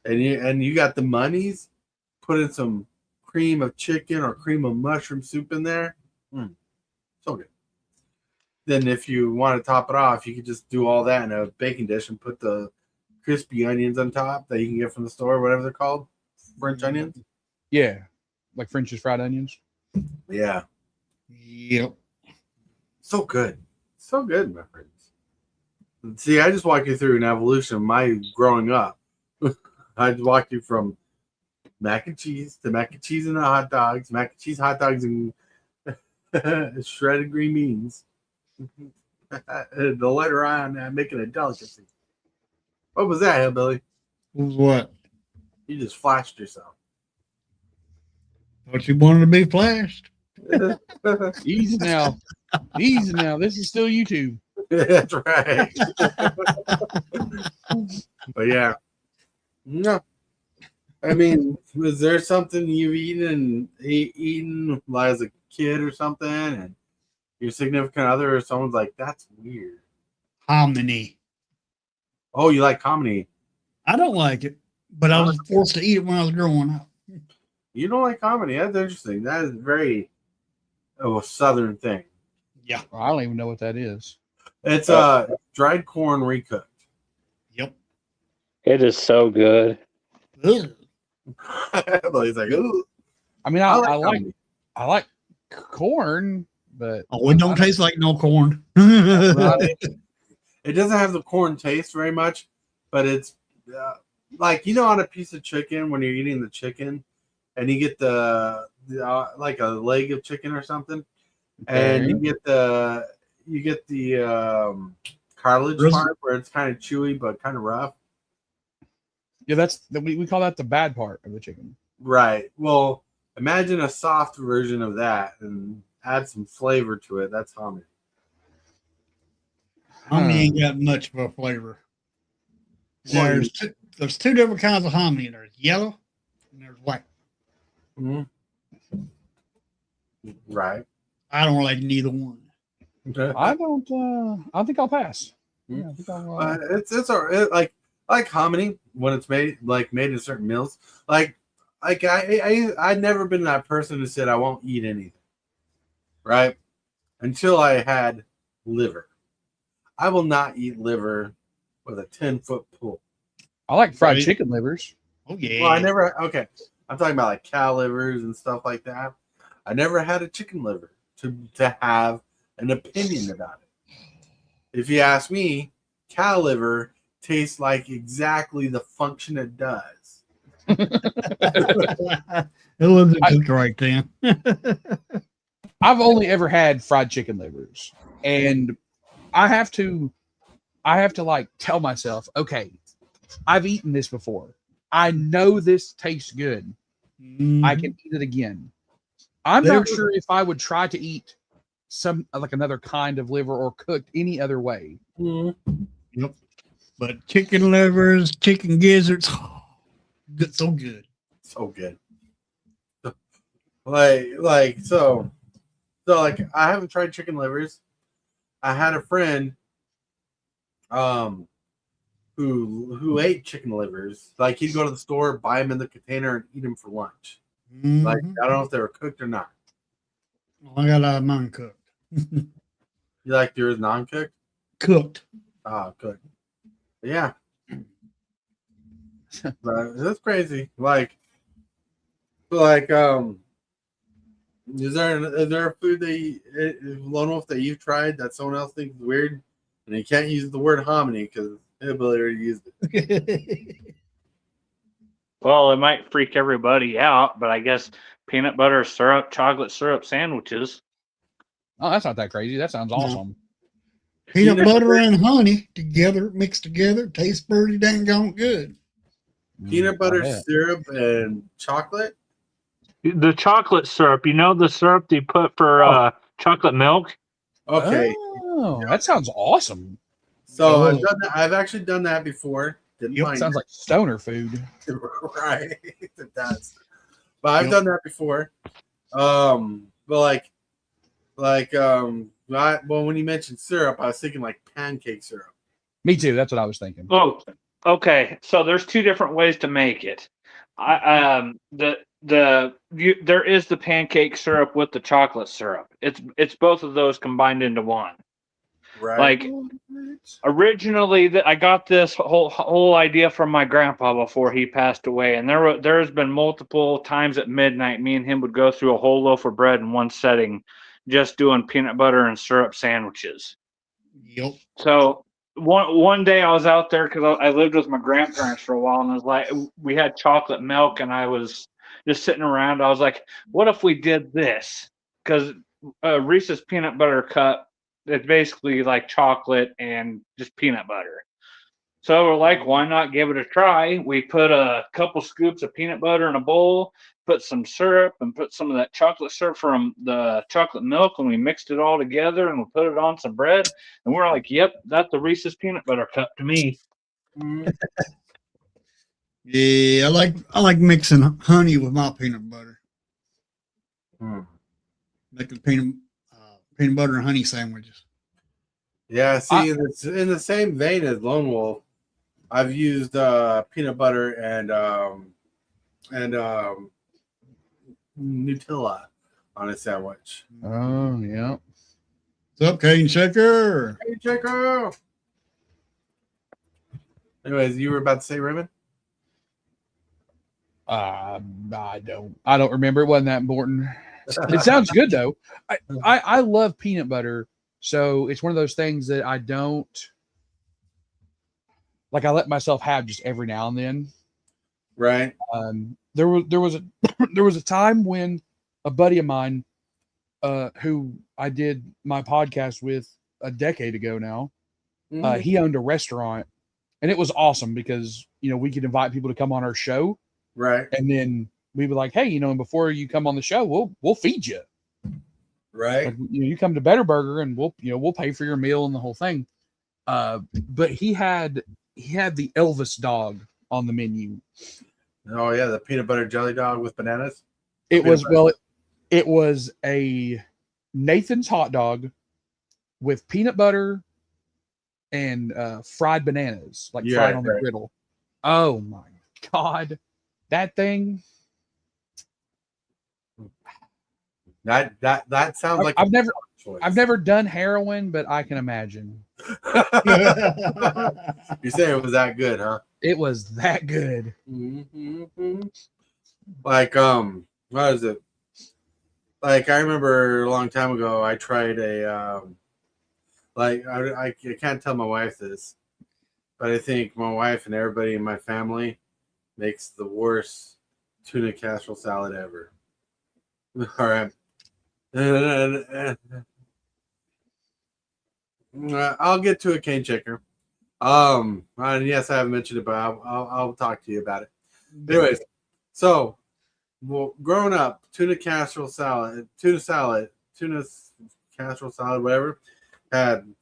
and you got the monies, put in some cream of chicken or cream of mushroom soup in there. So good. Then if you want to top it off, you could just do all that in a baking dish and put the crispy onions on top that you can get from the store, whatever they're called, French onions. Yeah, like French's fried onions. Yeah. Yep. So good. So good, my friends. See, I just walked you through an evolution of my growing up. I just walked you from mac and cheese to mac and cheese and hot dogs, mac and cheese, hot dogs, and shredded green beans. The later on, making a delicacy. What was that, Hillbilly? What? You just flashed yourself. Thought you wanted to be flashed. Easy now. Easy now. This is still YouTube. That's right. But yeah. No. I mean, was there something you've eaten as a kid or something, and your significant other or someone's like, that's weird? Hominy. Oh, you like comedy? I don't like it, but I was forced to eat it when I was growing up. You don't like comedy? That's interesting. That is very a southern thing. Yeah. I don't even know what that is. It's dried corn recooked. Yep. It is so good. Ugh. But he's like, ooh. I mean, comedy. I like corn, but Oh, it don't taste like no corn. Right? It doesn't have the corn taste very much, but it's like, on a piece of chicken when you're eating the chicken, and you get the like a leg of chicken or something, and you get the cartilage part where it's kind of chewy but kind of rough. Yeah, we call that the bad part of the chicken. Right. Well, imagine a soft version of that and add some flavor to it. That's hominy. Hominy ain't got much of a flavor. There's two different kinds of hominy. There's yellow and there's white. Mm-hmm. Right. I don't like neither one. I don't think I'll pass. Yeah, I think it's like hominy when it's made in certain meals. Like I've never been that person who said I won't eat anything, right? Until I had liver. I will not eat liver with a 10-foot pole. I like fried chicken livers. Oh yeah. Well, I'm talking about like cow livers and stuff like that. I never had a chicken liver to have an opinion about it. If you ask me, cow liver tastes like exactly the function it does. It wasn't cooked right then. I've only ever had fried chicken livers, and I have to like tell myself, okay, I've eaten this before. I know this tastes good. Mm-hmm. I can eat it again. I'm not sure if I would try to eat some like another kind of liver or cooked any other way. Mm-hmm. Yep. But chicken livers, chicken gizzards, so good. So good. So I haven't tried chicken livers. I had a friend who ate chicken livers. Like he'd go to the store, buy them in the container, and eat them for lunch. Like Mhm. I don't know if they were cooked or not. I got mine cooked. You like yours non-cooked? Cooked. Good. Yeah, but that's crazy. Like is there a food Lone Wolf that you've tried that someone else thinks is weird, and you can't use the word hominy because everybody already used it? Well, it might freak everybody out, but I guess peanut butter syrup, chocolate syrup sandwiches. Oh, that's not that crazy. That sounds No. awesome. Peanut butter and honey together, mixed together, tastes pretty dang good. Peanut butter I bet. syrup and chocolate. The chocolate syrup, the syrup they put for Oh. chocolate milk? Okay, Oh, that sounds awesome. so Oh. I've actually done that before. Didn't Yep, mind Sounds like stoner food. it. Right, it does. But I've Yep. done that before. But well, when you mentioned syrup, I was thinking like pancake syrup. Me too. That's what I was thinking. Oh, okay. So there's two different ways to make it. There is the pancake syrup with the chocolate syrup. It's both of those combined into one. Right. Like originally, I got this whole idea from my grandpa before he passed away, and there's been multiple times at midnight, me and him would go through a whole loaf of bread in one setting, just doing peanut butter and syrup sandwiches. Yep. So one day I was out there because I lived with my grandparents for a while, and I was like, we had chocolate milk, and I was just sitting around. I was like, what if we did this? Because Reese's peanut butter cup, it's basically like chocolate and just peanut butter. So we're like, why not give it a try? We put a couple scoops of peanut butter in a bowl, put some syrup, and put some of that chocolate syrup from the chocolate milk, and we mixed it all together, and we put it on some bread, and we're like, yep, that's the Reese's peanut butter cup to me. Yeah, I like mixing honey with my peanut butter. Making peanut butter and honey sandwiches. Yeah, see, it's in the same vein as Lone Wolf. I've used peanut butter and Nutella on a sandwich. Oh, yeah. What's up, Cane Shaker? Hey, Checo! Anyways, you were about to say, Raymond? I don't remember. It wasn't that important. It sounds good though. I love peanut butter, so it's one of those things that I don't like. I let myself have just every now and then. Right. There was a time when a buddy of mine, who I did my podcast with a decade ago now, he owned a restaurant, and it was awesome because we could invite people to come on our show, Right. and then we'd be like, hey, and before you come on the show, we'll feed you. Right. Like, you come to Better Burger, and we'll pay for your meal and the whole thing. But he had the Elvis dog on the menu. Oh yeah, the peanut butter jelly dog with bananas. It was a Nathan's hot dog with peanut butter and fried bananas, like fried on the griddle. Oh my God, that thing! That sounds like I've never done heroin, but I can imagine. You say it was that good, huh? It was that good. Mm-hmm. Like what is it? Like I remember a long time ago, I tried a like I can't tell my wife this, but I think my wife and everybody in my family makes the worst tuna casserole salad ever. All right. I'll get to it, Cane Checker. And yes, I haven't mentioned it, but I'll talk to you about it. Anyways, so growing up, tuna casserole salad, whatever, had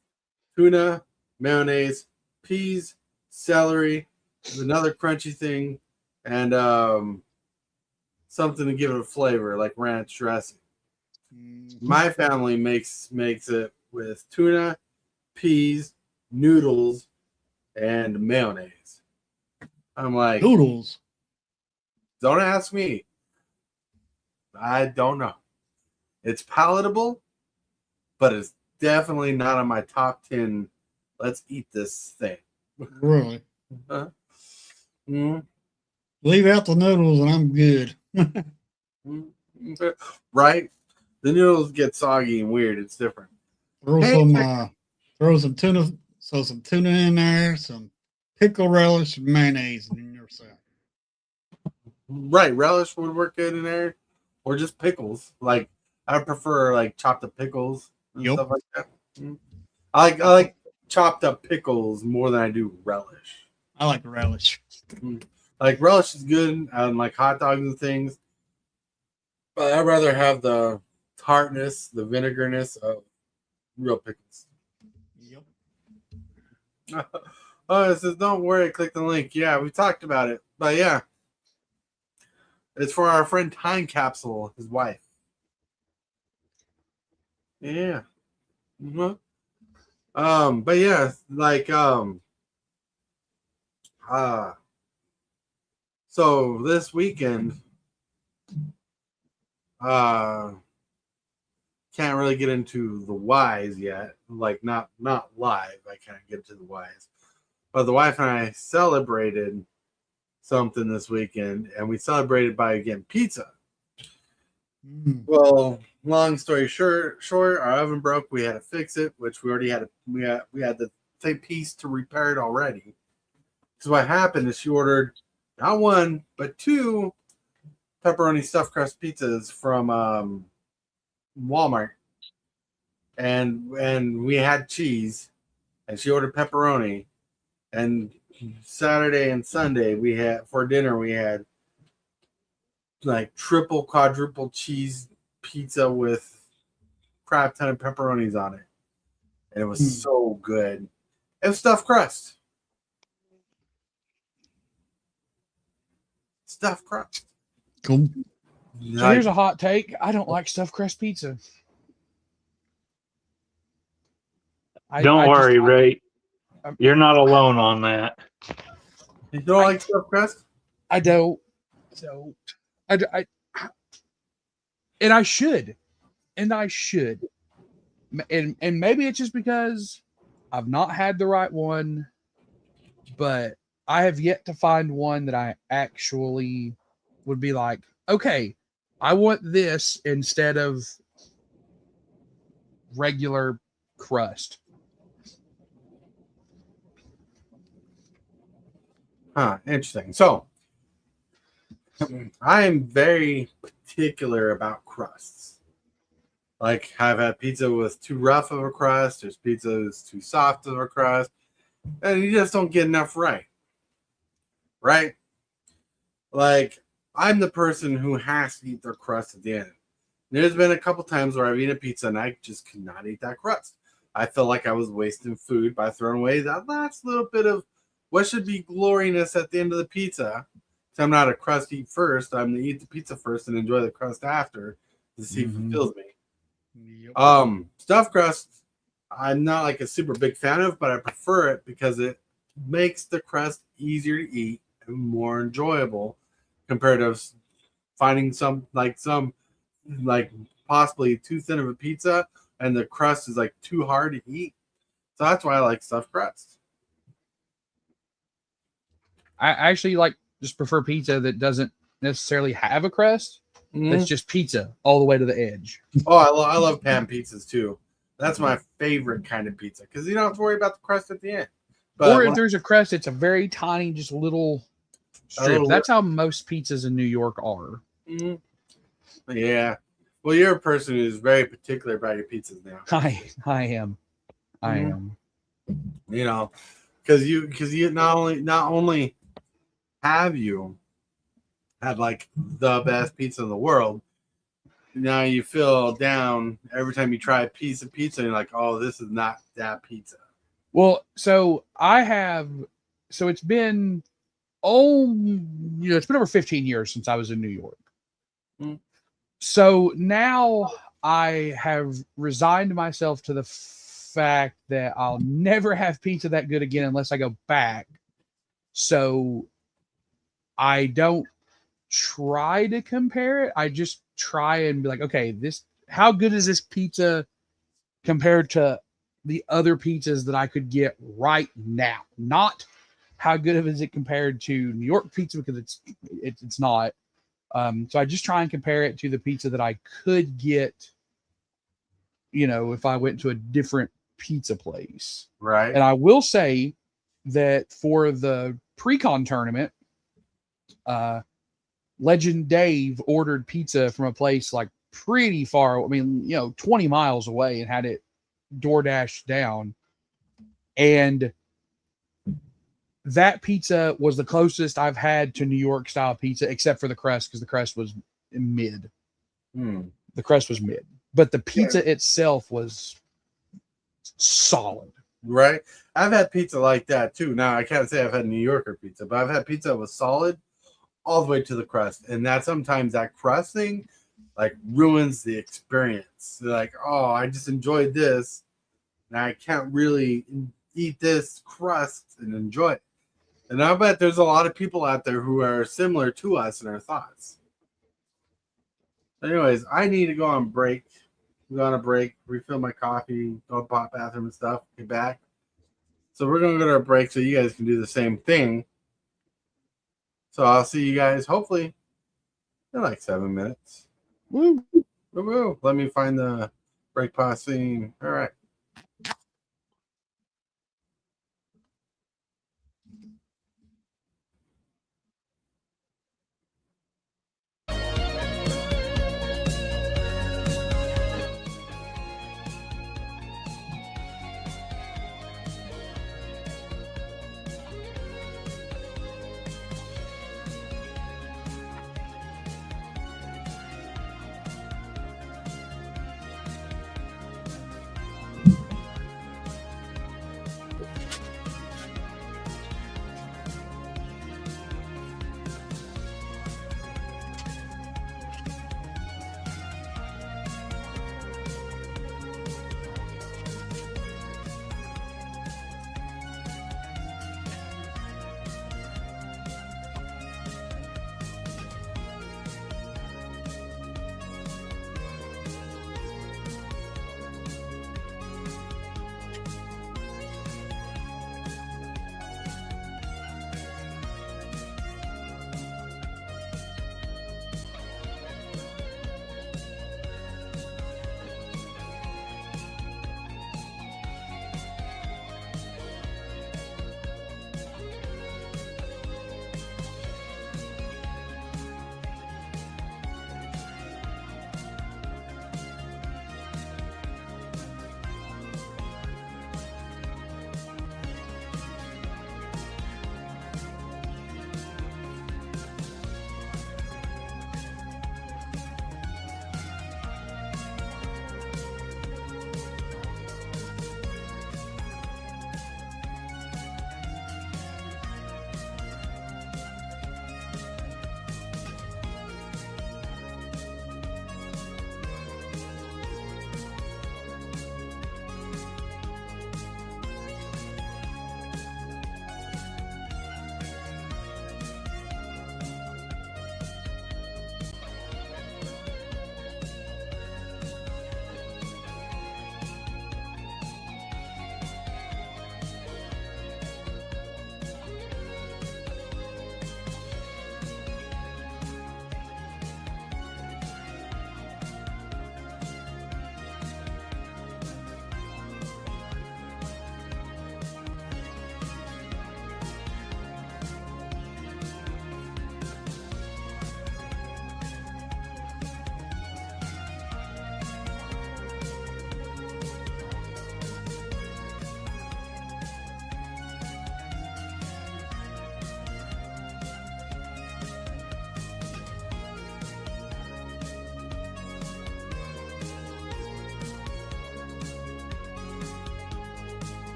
tuna, mayonnaise, peas, celery, another crunchy thing, and something to give it a flavor like ranch dressing. My family makes it with tuna, peas, noodles, and mayonnaise. I'm like, Noodles. don't ask me. I don't know. It's palatable, but it's definitely not on my top 10. Let's eat this thing. Really? Mm, Leave out the noodles and I'm good. right? The noodles get soggy and weird. It's different. Throw Hey, some tuna, some tuna in there, some pickle relish and mayonnaise in your salad. right, relish would work good in there, or just pickles. Like I prefer like chopped up pickles and Yep. stuff like that. I like chopped up pickles more than I do relish. I like relish. Like relish is good on like hot dogs and things, but I'd rather have the tartness, the vinegarness of real pickles. Yep. Oh, it says don't worry, click the link. Yeah, we talked about it, but yeah, it's for our friend Time Capsule, his wife. Yeah. Mhm. But yeah, like so this weekend, can't really get into the whys yet. Like not live. I can't get to the whys. But the wife and I celebrated something this weekend, and we celebrated by getting pizza. Well, long story short, our oven broke. We had to fix it, which we already had. We had the same piece to repair it already. So what happened is she ordered not one but two pepperoni stuffed crust pizzas from Walmart, and we had cheese, and she ordered pepperoni, and Saturday and Sunday we had for dinner we had like triple quadruple cheese pizza with crap ton of pepperonis on it, and it was so good. It was stuffed crust. Stuffed crust. Cool. So here's a hot take. I don't like stuffed crust pizza. Don't worry, Ray. You're not alone on that. You don't like stuffed crust? I don't. And I should. And I should. And maybe it's just because I've not had the right one, but I have yet to find one that I actually would be like, okay, I want this instead of regular crust. Huh, interesting. So I am very particular about crusts. Like I've had pizza with too rough of a crust, there's pizza that's too soft of a crust, and you just don't get enough right. Right? Like I'm the person who has to eat their crust at the end. There's been a couple times where I've eaten a pizza and I just could not eat that crust. I felt like I was wasting food by throwing away that last little bit of what should be gloriness at the end of the pizza. So I'm not a crust eat first. I'm to eat the pizza first and enjoy the crust after to see if it fills me. Yep. Stuffed crust, I'm not like a super big fan of, but I prefer it because it makes the crust easier to eat and more enjoyable compared to finding some possibly too thin of a pizza and the crust is like too hard to eat. So that's why I like stuffed crust. I actually just prefer pizza that doesn't necessarily have a crust. That's just pizza all the way to the edge. Oh, I love pan pizzas too. That's my favorite kind of pizza because you don't have to worry about the crust at the end. But or if there's a crust, it's a very tiny, just little strip. That's how most pizzas in New York are. Yeah. Well, you're a person who's very particular about your pizzas now. I am. I am. You know, because you not only have you had like the best pizza in the world, now you feel down every time you try a piece of pizza and you're like, oh, this is not that pizza. Well, so it's been it's been over 15 years since I was in New York. So now I have resigned myself to the fact that I'll never have pizza that good again unless I go back. So I don't try to compare it. I just try and be like, okay, how good is this pizza compared to the other pizzas that I could get right now? Not how good is it compared to New York pizza, because it's not. So I just try and compare it to the pizza that I could get, if I went to a different pizza place. Right. And I will say that for the pre-con tournament, Legend Dave ordered pizza from a place like pretty far, 20 miles away, and had it DoorDash down. And that pizza was the closest I've had to New York style pizza, except for the crust, because the crust was mid. The crust was mid, but the pizza itself was solid. Right. I've had pizza like that too. Now I can't say I've had New Yorker pizza, but I've had pizza that was solid all the way to the crust. And that sometimes that crust thing like ruins the experience. Like, oh, I just enjoyed this. And I can't really eat this crust and enjoy it. And I bet there's a lot of people out there who are similar to us in our thoughts. Anyways, I need to go on break. Go on a break, refill my coffee, go to the bathroom and stuff, get back. So we're going to go to a break so you guys can do the same thing. So I'll see you guys hopefully in like 7 minutes. Woo. Woo-woo. Let me find the break pause scene. All right.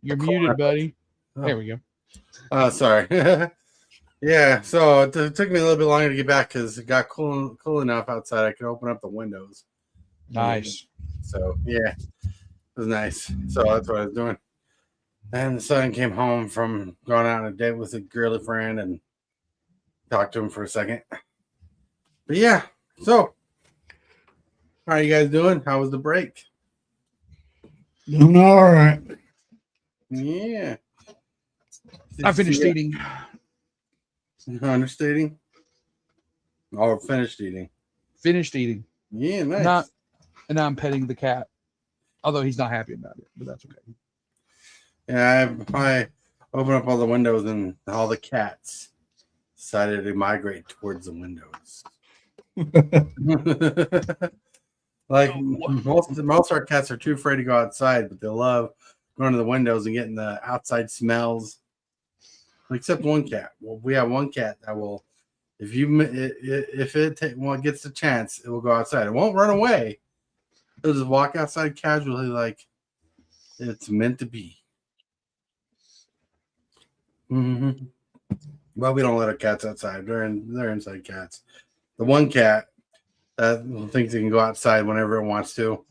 You're muted, buddy. Oh. There we go. Sorry. Yeah, so it took me a little bit longer to get back because it got cool enough outside. I could open up the windows. Nice. So yeah, it was nice. So that's what I was doing. And the son came home from going out on a date with a girly friend and talked to him for a second. But yeah, so how are you guys doing? How was the break? Doing all right. Yeah. I finished eating. Understating? Or finished eating? Finished eating. Yeah, nice. And now I'm petting the cat. Although he's not happy about it, but that's okay. Yeah, I opened up all the windows and all the cats decided to migrate towards the windows. Like most of our cats are too afraid to go outside, but they love going to the windows and getting the outside smells. Except one cat. Well, we have one cat that will, if it gets the chance, it will go outside. It won't run away. It'll just walk outside casually, like it's meant to be. Mm-hmm. But we don't let our cats outside. They're inside cats. The one cat that thinks it can go outside whenever it wants to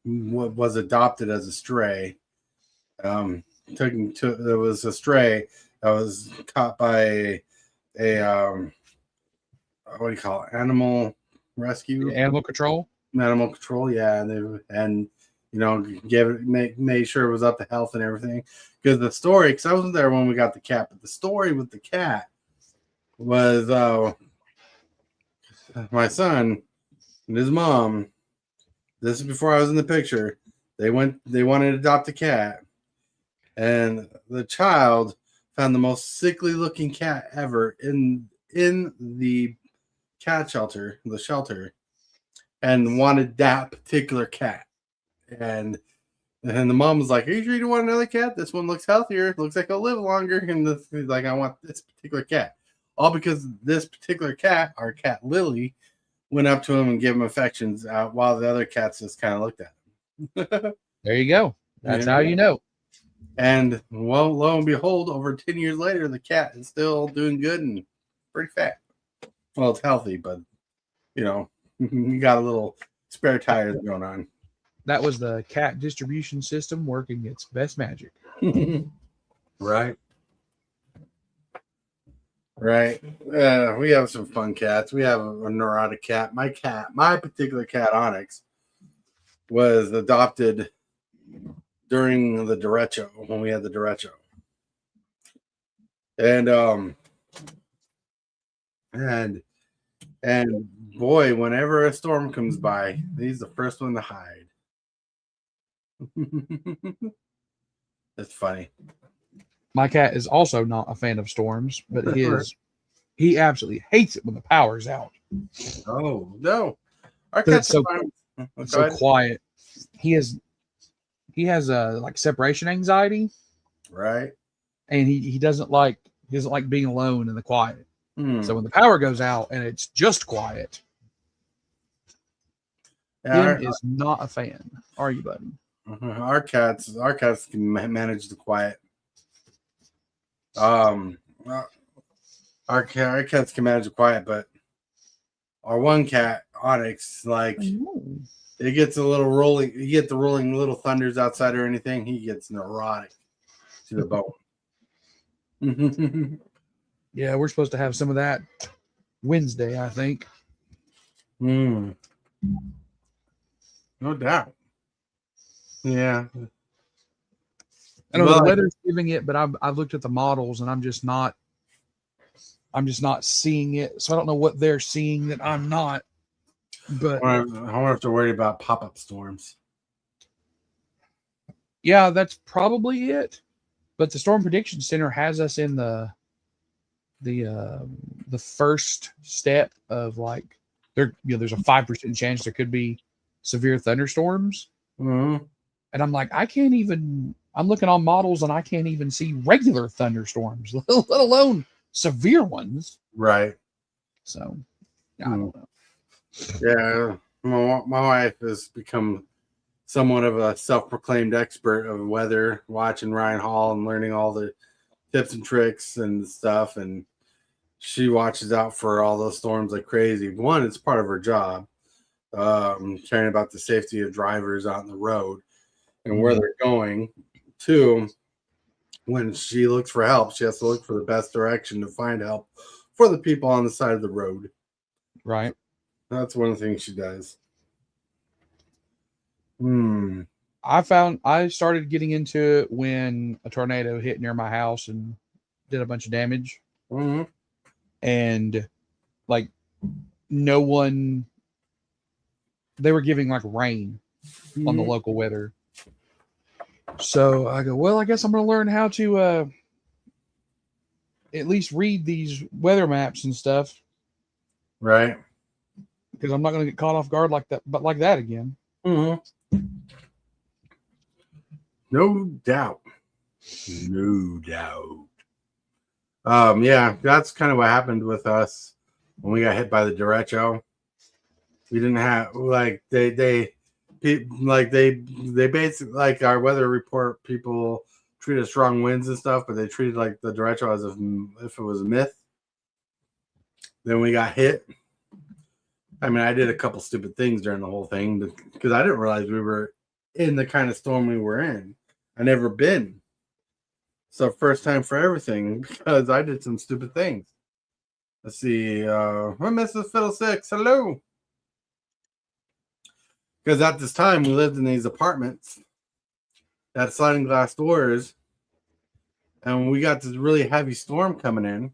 was adopted as a stray. There was a stray that was caught by a what do you call it? Animal rescue, Animal control. Animal control. Yeah, and you know, made sure it was up to health and everything. Because the story, because I wasn't there when we got the cat, but the story with the cat was my son and his mom. This is before I was in the picture. They wanted to adopt a cat. And the child found the most sickly looking cat ever in the cat shelter, and wanted that particular cat. And the mom was like, "Are you sure you don't want another cat? This one looks healthier. It looks like it'll live longer." And he's like, "I want this particular cat." All because this particular cat, our cat Lily, went up to him and gave him affections while the other cats just kind of looked at him. There you go. That's how you know. And well, lo and behold, over 10 years later, the cat is still doing good and pretty fat. Well, it's healthy, but you know, you got a little spare tires going on. That was the cat distribution system working its best magic. Right. We have some fun cats. We have a neurotic cat. My particular cat, Onyx, was adopted during the derecho, when we had the derecho. And boy, whenever a storm comes by, he's the first one to hide. That's funny. My cat is also not a fan of storms, but he absolutely hates it when the power's out. Oh no. Our It's cats are fine. so quiet. He has like separation anxiety, Right. and he doesn't like being alone in the quiet. So when the power goes out and it's just quiet, Yeah, is not a fan. Are you, buddy? our cats can manage the quiet. Our cats can manage the quiet, but our one cat, Onyx, like it gets a little rolling. You get the rolling little thunders outside or anything, he gets neurotic to the bone. Yeah, we're supposed to have some of that Wednesday, I think. No doubt. Yeah. I know the weather's giving it, but I've looked at the models and I'm just not seeing it. So I don't know what they're seeing that I'm not. But I wonder if they're worried about pop-up storms. Yeah, that's probably it. But the Storm Prediction Center has us in the first step of like there's a 5% chance there could be severe thunderstorms. Mm-hmm. And I'm like, I'm looking on models and I can't even see regular thunderstorms, let alone severe ones. Right. So I don't know. Yeah, my wife has become somewhat of a self-proclaimed expert of weather, watching Ryan Hall and learning all the tips and tricks and stuff. And she watches out for all those storms like crazy. One, it's part of her job, caring about the safety of drivers out on the road and where they're going. Two, when she looks for help, she has to look for the best direction to find help for the people on the side of the road. Right. That's one of the things she does. I started getting into it when a tornado hit near my house and did a bunch of damage. Mm-hmm. And like no one, they were giving like rain on the local weather. So I go, well, I guess I'm going to learn how to at least read these weather maps and stuff. Right. Because I'm not going to get caught off guard like that, but like that again. Mm-hmm. No doubt. No doubt. Yeah, that's kind of what happened with us when we got hit by the derecho. We didn't have like they basically, like, our weather report people treated strong winds and stuff, but they treated like the derecho as if it was a myth. Then we got hit. I mean, I did a couple stupid things during the whole thing because I didn't realize we were in the kind of storm we were in. I never been. So first time for everything because I did some stupid things. Let's see. Mrs. Fiddlesticks, hello. Because at this time we lived in these apartments that had sliding glass doors, and we got this really heavy storm coming in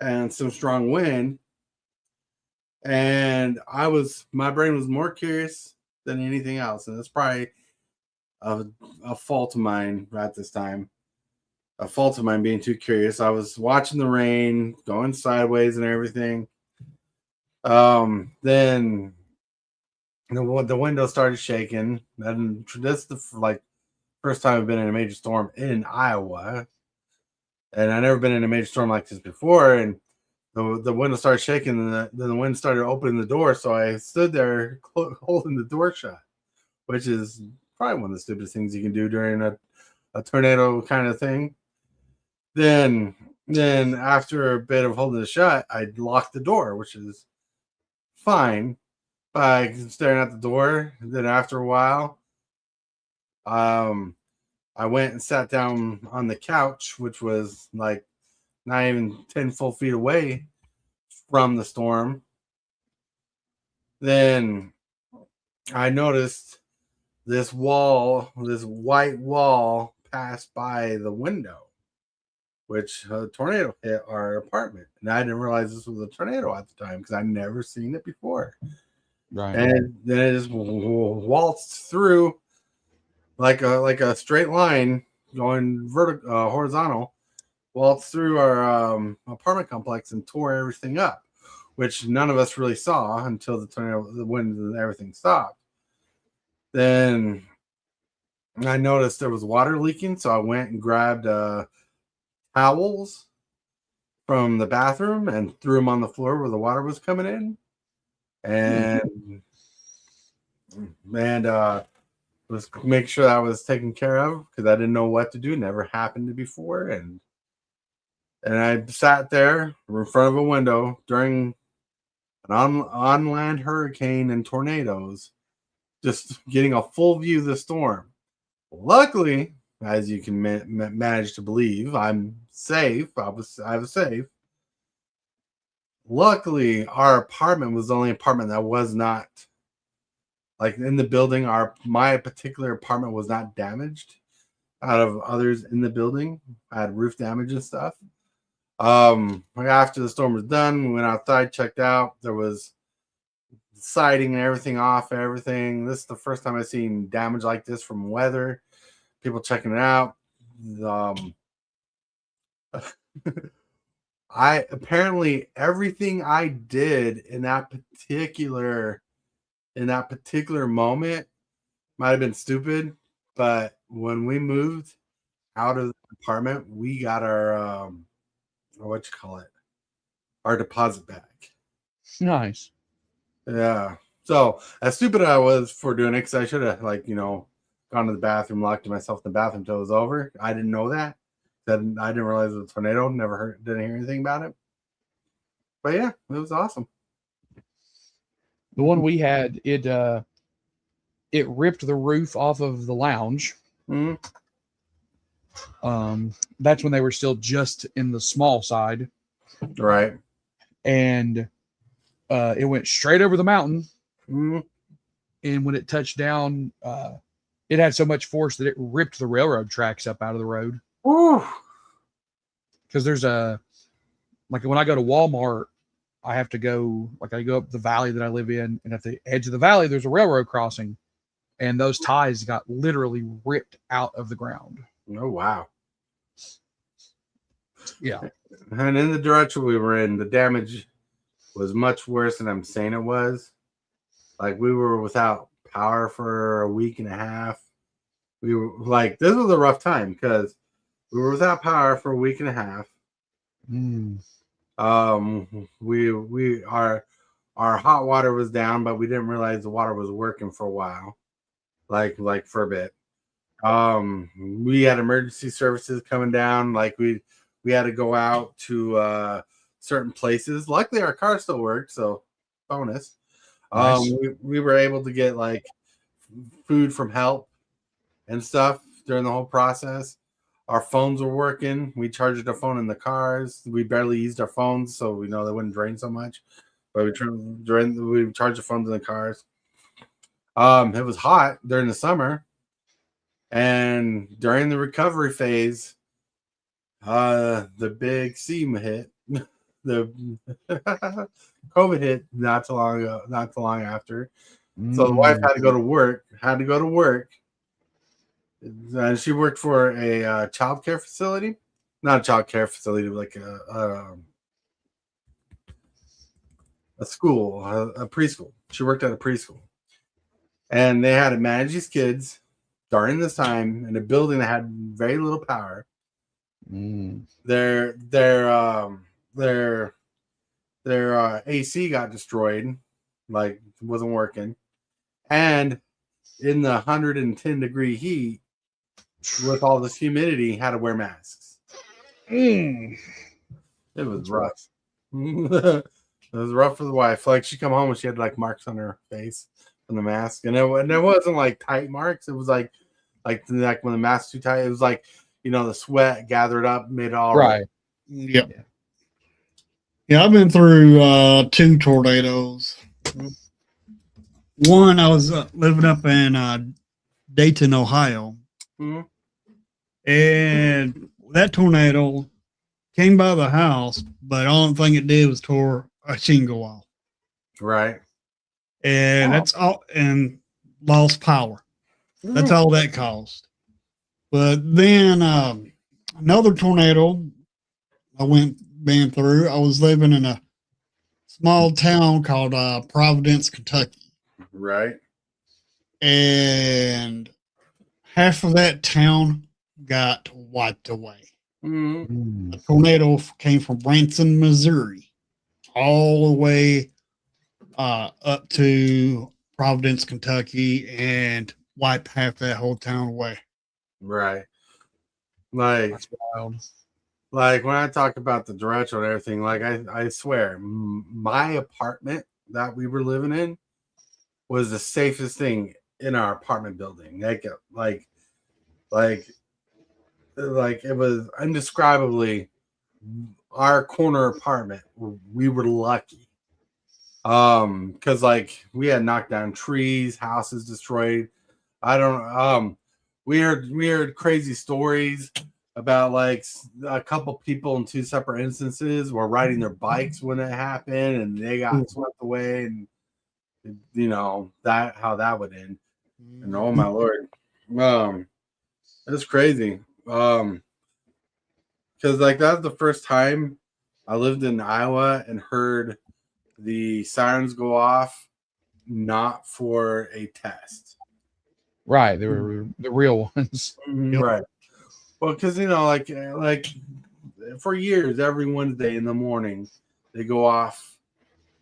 and some strong wind. And my brain was more curious than anything else. And it's probably a fault of mine at this time. A fault of mine being too curious. I was watching the rain going sideways and everything. Then the window started shaking. And this is the first time I've been in a major storm in Iowa. And I've never been in a major storm like this before. And the window started shaking, and then the wind started opening the door. So I stood there holding the door shut, which is probably one of the stupidest things you can do during a tornado kind of thing. Then after a bit of holding it shut, I locked the door, which is fine. By staring at the door. And then after a while, I went and sat down on the couch, which was like not even 10 full feet away from the storm. Then I noticed this white wall passed by the window, which a tornado hit our apartment. And I didn't realize this was a tornado at the time because I'd never seen it before. Right. And then it just waltzed through like a straight line going horizontal, waltzed through our apartment complex and tore everything up, which none of us really saw until the wind and everything stopped. Then I noticed there was water leaking, so I went and grabbed towels from the bathroom and threw them on the floor where the water was coming in, and was make sure that was taken care of because I didn't know what to do. Never happened before, and I sat there in front of a window during an on-land hurricane and tornadoes, just getting a full view of the storm. Luckily, as you can manage to believe, I'm safe. I was safe. Luckily, our apartment was the only apartment that was not, like, in the building. My particular apartment was not damaged out of others in the building. I had roof damage and stuff. After the storm was done, we went outside, checked out. There was siding and everything off, everything. This is the first time I've seen damage like this from weather. People checking it out. Apparently everything I did in that particular moment might have been stupid, but when we moved out of the apartment, we got our our deposit back. Nice. Yeah. So as stupid I was for doing it, because I should have gone to the bathroom, locked myself in the bathroom until it was over. I didn't know that. I didn't realize it was a tornado. Didn't hear anything about it. But yeah, it was awesome. The one we had, it ripped the roof off of the lounge. Mm-hmm. That's when they were still just in the small side, Right. and it went straight over the mountain. Mm-hmm. And when it touched down, it had so much force that it ripped the railroad tracks up out of the road. Because there's when I go to Walmart, I have to go, I go up the valley that I live in, and at the edge of the valley, there's a railroad crossing, and those ties got literally ripped out of the ground. Oh, wow. Yeah. And in the direction we were in, the damage was much worse than I'm saying it was. Like, we were without power for a week and a half. We were this was a rough time because we were without power for a week and a half. Our hot water was down, but we didn't realize the water was working for a while, like for a bit. We had emergency services coming down. We had to go out to certain places. Luckily, our car still worked, so bonus. Nice. We were able to get food from help and stuff during the whole process. Our phones were working. We charged our phone in the cars. We barely used our phones, so we know they wouldn't drain so much. But we charged the phones in the cars. It was hot during the summer, and during the recovery phase, the big C hit. The COVID hit not too long after. So the wife had to go to work. And she worked for a child care facility, not a child care facility, like a school, a preschool. She worked at a preschool, and they had to manage these kids during this time in a building that had very little power. Their AC got destroyed, wasn't working, and in the 110-degree heat with all this humidity, had to wear masks. It was rough. It was rough for the wife. She come home and she had marks on her face from the mask, and it wasn't tight marks. It was like when the mask's too tight. It was the sweat gathered up, made it all right. Yep. Yeah, I've been through 2 tornadoes. One, I was living up in Dayton, Ohio. And that tornado came by the house, but the only thing it did was tore a shingle off. Right. And that's all, and lost power. That's all that caused. But then another tornado been through. I was living in a small town called Providence, Kentucky. Right. And half of that town got wiped away. The tornado came from Branson, Missouri, all the way up to Providence, Kentucky, and wiped half that whole town away. Right. That's wild. When I talk about the derecho and everything, I swear, my apartment that we were living in was the safest thing in our apartment building. It was indescribably our corner apartment. We were lucky. Because we had knocked down trees, houses destroyed. We heard crazy stories about a couple people in 2 separate instances were riding their bikes when it happened and they got swept away, and how that would end. And oh my Lord, it's crazy. Because that's the first time I lived in Iowa and heard the sirens go off, not for a test. Right, they were the real ones. Right. Well, because for years, every Wednesday in the morning, they go off.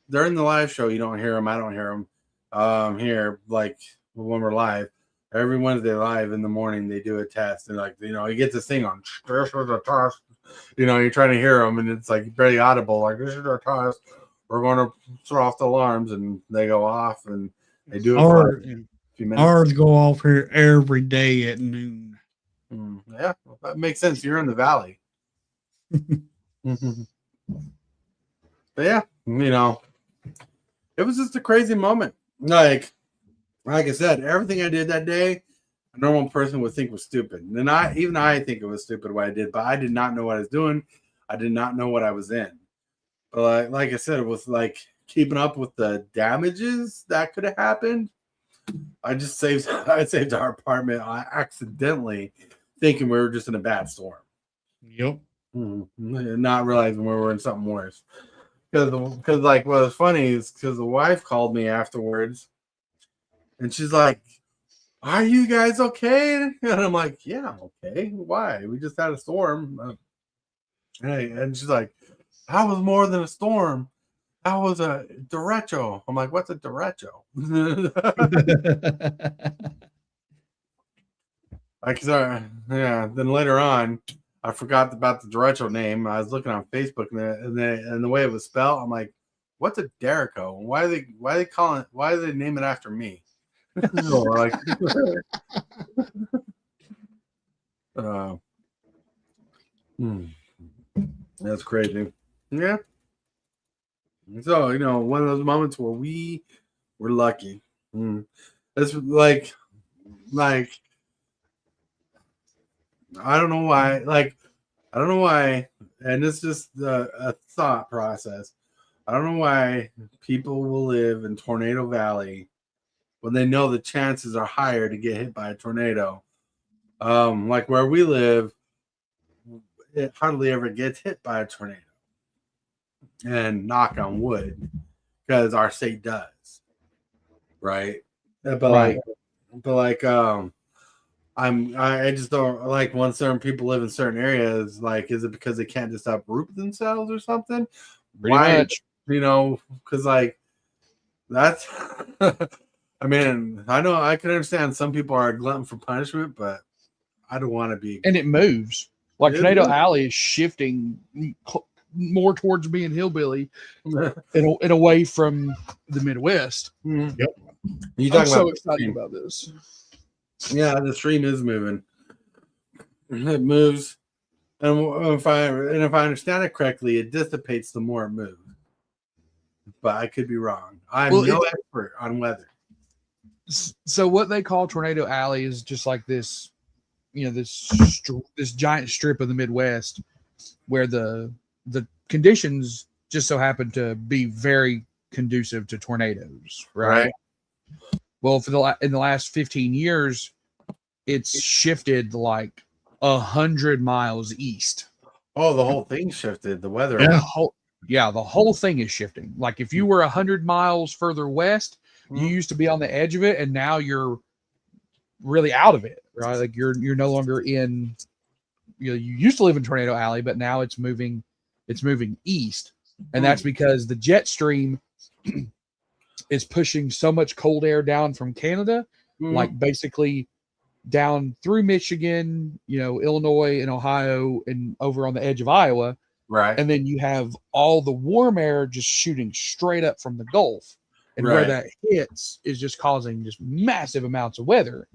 During the live show, you don't hear them. I don't hear them. here, like when we're live. Every Wednesday live in the morning, they do a test, and like you get this thing on. This is a test. You're trying to hear them, and it's like very audible. Like this is a test. We're going to throw off the alarms, and they go off, and they do it for a few minutes. Ours go off here every day at noon. Yeah, well, that makes sense. You're in the valley. But yeah, it was just a crazy moment. Like I said, everything I did that day, a normal person would think was stupid. And I think it was stupid what I did, but I did not know what I was doing. I did not know what I was in. But like I said, it was like keeping up with the damages that could have happened. I saved our apartment accidentally, thinking we were just in a bad storm. Yep. Not realizing we were in something worse. Because like what was funny is because the wife called me afterwards, and she's like, "Are you guys okay?" And I'm like, "Yeah, I'm okay. Why? We just had a storm." And she's like, "That was more than a storm. That was a derecho." I'm like, "What's a derecho?" Then later on, I forgot about the derecho name. I was looking on Facebook, and the way it was spelled, I'm like, "What's a Derico? Why are they name it after me?" Like, that's crazy. Yeah. So one of those moments where we were lucky. It's like I don't know why. And it's just a thought process. I don't know why people will live in Tornado Valley when they know the chances are higher to get hit by a tornado. Like where we live, it hardly ever gets hit by a tornado. And knock on wood, because our state does. Right? I just don't like when certain people live in certain areas. Like, is it because they can't just uproot themselves or something? Pretty much. Because like that's. I mean, I know I can understand some people are a glutton for punishment, but I don't want to be. And it moves. Like Tornado Alley is shifting more towards being hillbilly and away from the Midwest. Yep. I'm so excited about this. Yeah, the stream is moving. It moves, and if I understand it correctly, it dissipates the more it moves. But I could be wrong. I'm no expert on weather. So what they call Tornado Alley is just like this, this giant strip of the Midwest where the conditions just so happen to be very conducive to tornadoes, right? Well, in the last 15 years, it's shifted like 100 miles east. Oh, the whole thing shifted. The weather. Yeah, the whole thing is shifting. Like if you were 100 miles further west, you used to be on the edge of it, and now you're really out of it, right? Like you're no longer in. You used to live in Tornado Alley, but now it's moving east, and that's because the jet stream is pushing so much cold air down from Canada, like basically down through Michigan, Illinois and Ohio, and over on the edge of Iowa. Right. And then you have all the warm air just shooting straight up from the Gulf. And where that hits is just causing just massive amounts of weather.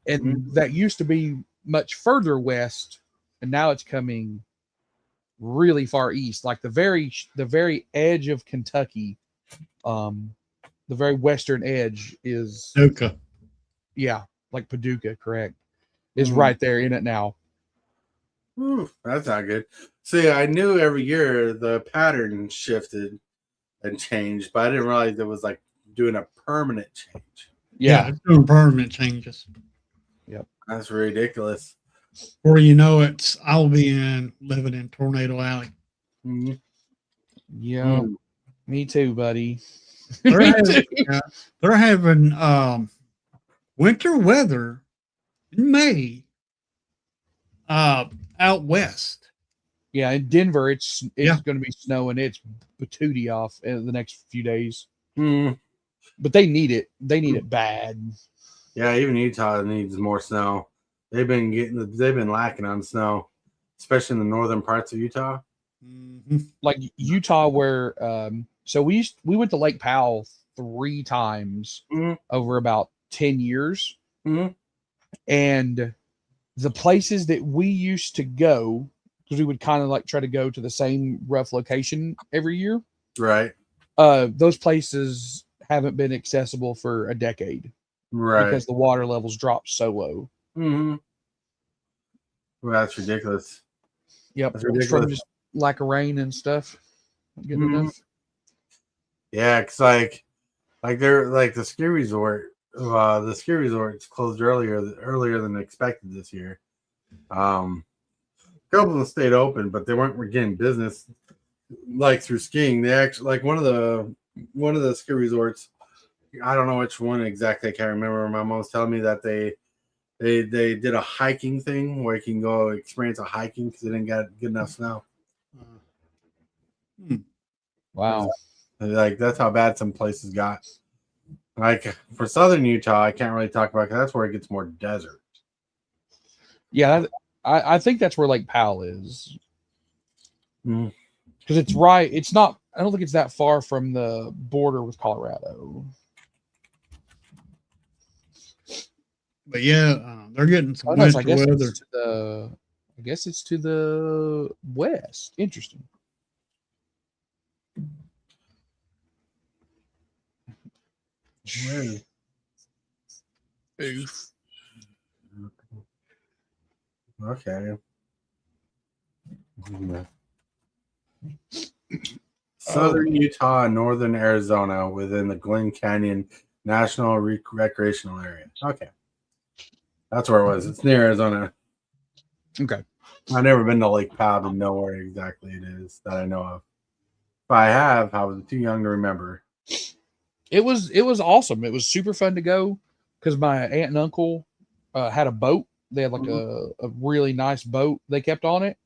And that used to be much further west, and now it's coming really far east, like the very edge of Kentucky. The very western edge is Paducah. Yeah, like Paducah, correct. Is right there in it now. Ooh, that's not good. See, I knew every year the pattern shifted and changed, but I didn't realize it was like doing a permanent change. Yeah, it's doing permanent changes. Yep. That's ridiculous. Before you know it, I'll be living in Tornado Alley. Yeah, me too, buddy. They're having winter weather in May out west. Yeah, in Denver, it's going to be snowing. It's patootie off in the next few days. but they need it. They need it bad. Yeah, even Utah needs more snow. They've been lacking on snow, especially in the northern parts of Utah. Mm-hmm. Like Utah, where so we went to Lake Powell 3 times Mhm. over about 10 years, Mhm. and the places that we used to go, because we would kind of like try to go to the same rough location every year, Right, those places haven't been accessible for a decade right. because the water levels dropped so low. Mm-hmm. Well, that's ridiculous. Yep, That's it's from ridiculous. just lack of rain and stuff. Not getting Mhm. enough. Yeah, cause like they're like the ski resort. The ski resorts closed earlier than expected this year. A couple of them stayed open, but they weren't getting business like through skiing. They actually like one of the ski resorts. I don't know which one exactly. I can't remember. My mom was telling me that they did a hiking thing where you can go experience a hiking because they didn't get good enough snow. Wow. Like that's how bad some places got. Like for southern Utah, I can't really talk about because that's where it gets more desert. Yeah, I think that's where Lake Powell is. Mm. Because it's right. It's not. I don't think it's that far from the border with Colorado. But yeah, they're getting some Oh no, so winter weather. I guess it's to the west. Interesting. Where- Oof. Okay. Southern Utah and northern Arizona within the Glen Canyon National Recreational Area. Okay. That's where it was. It's near Arizona. Okay. I've never been to Lake Powell to know where exactly it is that I know of. If I have, I was too young to remember. It was awesome. It was super fun to go because my aunt and uncle had a boat. They had like a really nice boat they kept on it,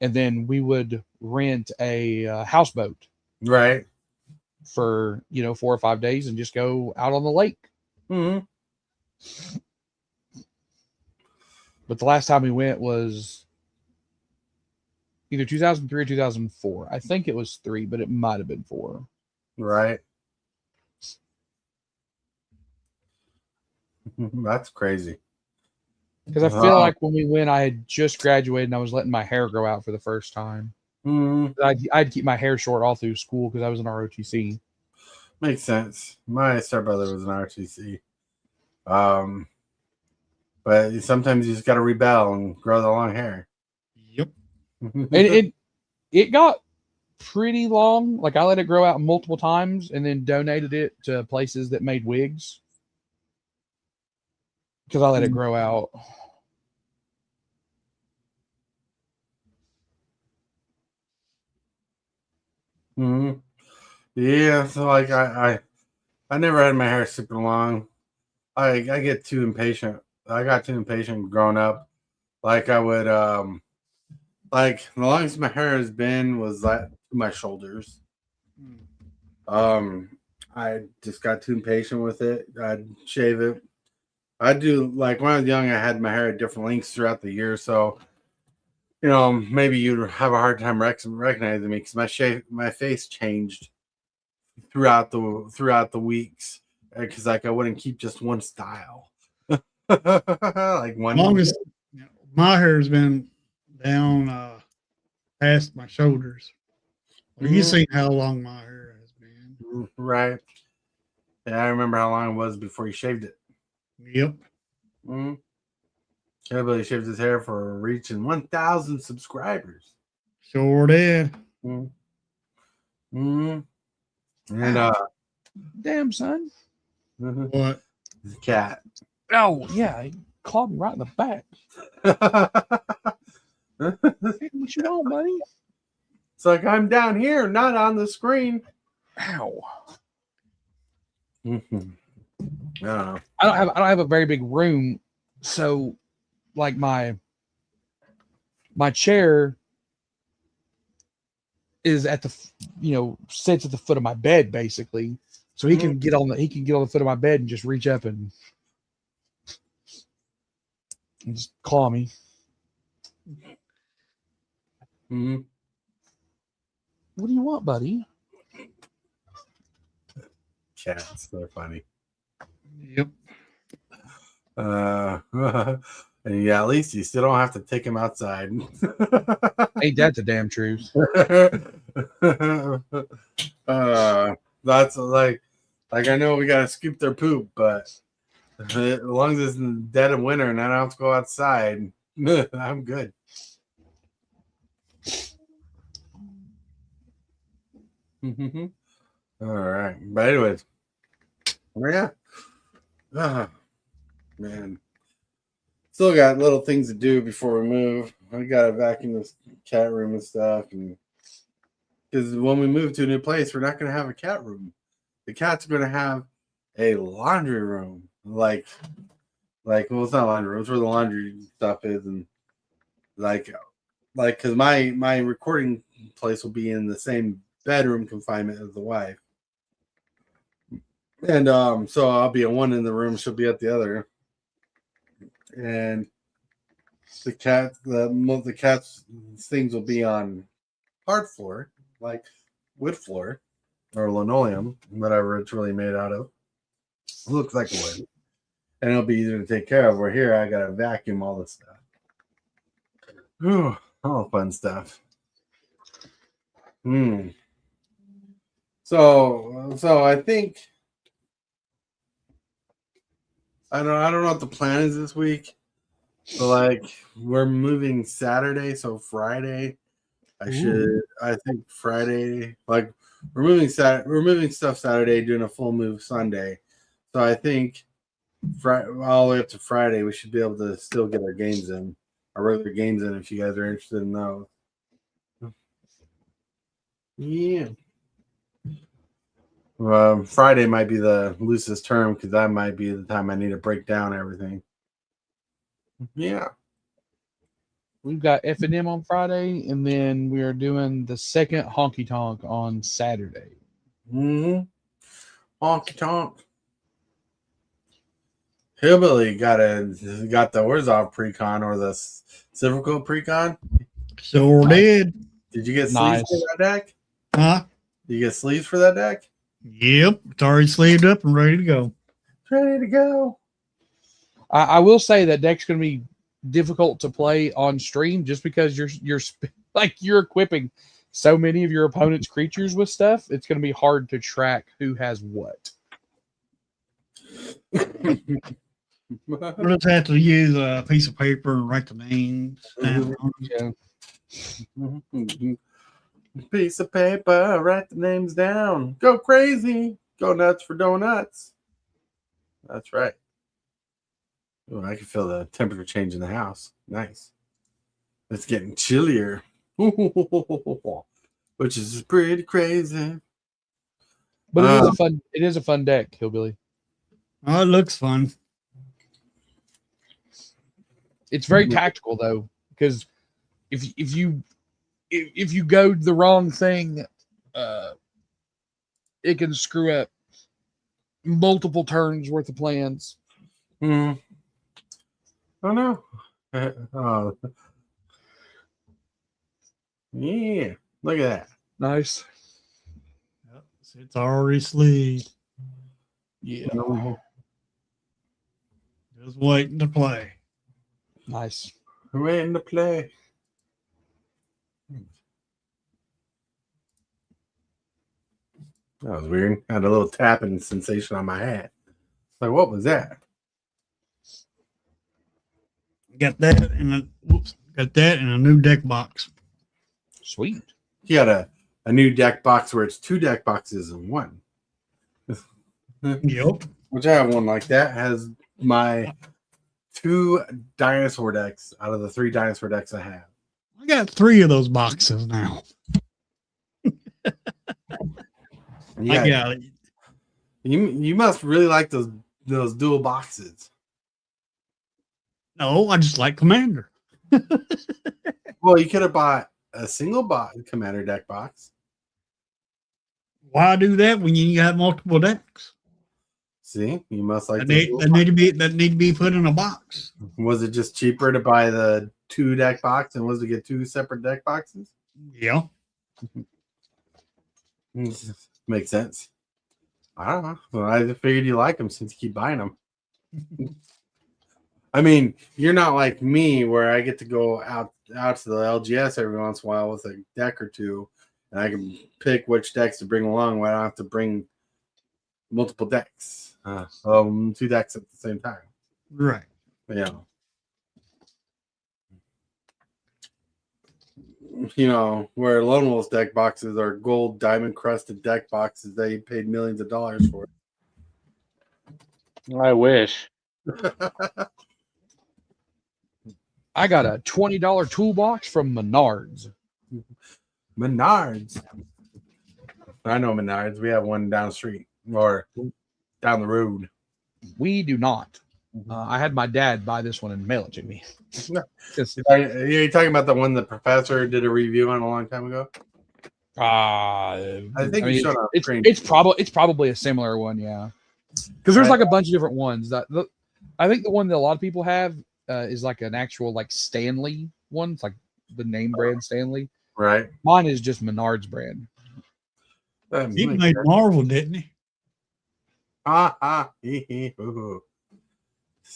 and then we would rent a houseboat Right. for 4 or 5 days and just go out on the lake. Mm-hmm. But the last time we went was either 2003 or 2004. I think it was 3, but it might have been 4. Right. That's crazy. Because I feel like when we went, I had just graduated and I was letting my hair grow out for the first time. Mm-hmm. I'd keep my hair short all through school because I was in ROTC. Makes sense. My stepbrother was an RTC. But sometimes you just got to rebel and grow the long hair. Yep. And it got pretty long. Like I let it grow out multiple times and then donated it to places that made wigs because I let it grow out. Mm-hmm. Yeah, so like I never had my hair super long. I get too impatient. I got too impatient growing up. Like I would like the longest my hair has been was like to my shoulders. I just got too impatient with it. I'd shave it. I do like when I was young. I had my hair at different lengths throughout the year, so maybe you'd have a hard time recognizing me because my face changed throughout the weeks because like I wouldn't keep just one style. Like one. Longest my hair's been down past my shoulders. Well, you seen how long my hair has been. Right. Yeah, I remember how long it was before he shaved it. Yep. Mm-hmm. Everybody shaved his hair for reaching 1,000 subscribers. Sure did. Mm-hmm. Mm-hmm. And Damn, son. What? the cat. Oh, yeah. He clawed me right in the back. Hey, what you want, buddy? It's like I'm down here, not on the screen. Ow. Mm-hmm. I don't know. I don't have a very big room, so like my chair is at the sits at the foot of my bed basically. So he can get on the foot of my bed and just reach up and just claw me. Mm-hmm. What do you want, buddy? Cats, they're funny. Yep. And yeah, at least you still don't have to take him outside. Ain't that the damn truth? That's like I know we gotta scoop their poop, but as long as it's in dead of winter and I don't have to go outside, I'm good. All right, but anyways, yeah, man, still got little things to do before we move. I gotta vacuum this cat room and stuff, and because when we move to a new place, we're not gonna have a cat room. The cat's gonna have a laundry room, well, it's not a laundry room. It's where the laundry stuff is, and because my recording place will be in the same bedroom confinement as the wife, and so I'll be at one in the room, she'll be at the other, and the cat's things will be on hard floor, like wood floor or linoleum, whatever it's really made out of. It looks like wood, and it'll be easier to take care of. Where here, I gotta vacuum all this stuff. Whew, all fun stuff. So I think I don't know what the plan is this week, but we're moving Saturday, so Friday. I think Friday, we're moving stuff Saturday, doing a full move Sunday. So I think all the way up to Friday, we should be able to still get our regular games in if you guys are interested in those. Yeah. Friday might be the loosest term because that might be the time I need to break down everything. Yeah. We've got F&M on Friday, and then we are doing the second honky tonk on Saturday. Honky tonk. Hillbilly got the Orzhov pre-con or the Civico pre-con. Sure did. Did you get Nice. sleeves for that deck? Huh? Did you get sleeves for that deck? Yep. It's already sleeved up and ready to go. Ready to go. I will say that deck's going to be difficult to play on stream just because you're equipping so many of your opponent's creatures with stuff. It's going to be hard to track who has what. We'll just have to use a piece of paper and write the names down. Yeah. Piece of paper, write the names down. Go crazy. Go nuts for donuts. That's right. Oh, I can feel the temperature change in the house. Nice. It's getting chillier. Which is pretty crazy. But it is a fun deck, Hillbilly. Oh, it looks fun. It's very tactical though, because if you go the wrong thing, it can screw up multiple turns worth of plans. Oh no. Oh. Yeah. Look at that. Nice. Yep. It's already sleeved. Yeah. Just waiting to play. Nice. Waiting to play. That was weird. I had a little tapping sensation on my hat. Like, what was that? Got that in a new deck box. Sweet. He had a new deck box where it's 2 deck boxes in one. Yep. Which I have one like that. Has my 2 dinosaur decks out of the 3 dinosaur decks I have. I got 3 of those boxes now. Yeah, I got it. you must really like those dual boxes. No, I just like Commander. Well, you could have bought a single Commander deck box. Why do that when you got multiple decks? See, you must like That this. need to be put in a box. Was it just cheaper to buy the 2-deck box and was to get 2 separate deck boxes? Yeah. Makes sense. I don't know. Well, I figured you like them since you keep buying them. I mean, you're not like me where I get to go out to the LGS every once in a while with a deck or two, and I can pick which decks to bring along when I don't have to bring multiple decks. 2 decks at the same time. Right. Yeah. You know, where Lone Wolf's deck boxes are gold diamond crusted deck boxes they paid millions of dollars for. I wish. I got a $20 toolbox from Menards. Menards. I know Menards. We have one down the street or down the road. We do not. I had my dad buy this one and mail it to me. Are you talking about the one the professor did a review on a long time ago? I think you showed on screen. it's probably a similar one, yeah. Because there's like a bunch of different ones. I think the one that a lot of people have is like an actual like Stanley one. It's like the name brand Stanley. Right. Mine is just Menards brand. He made Marvel, didn't he?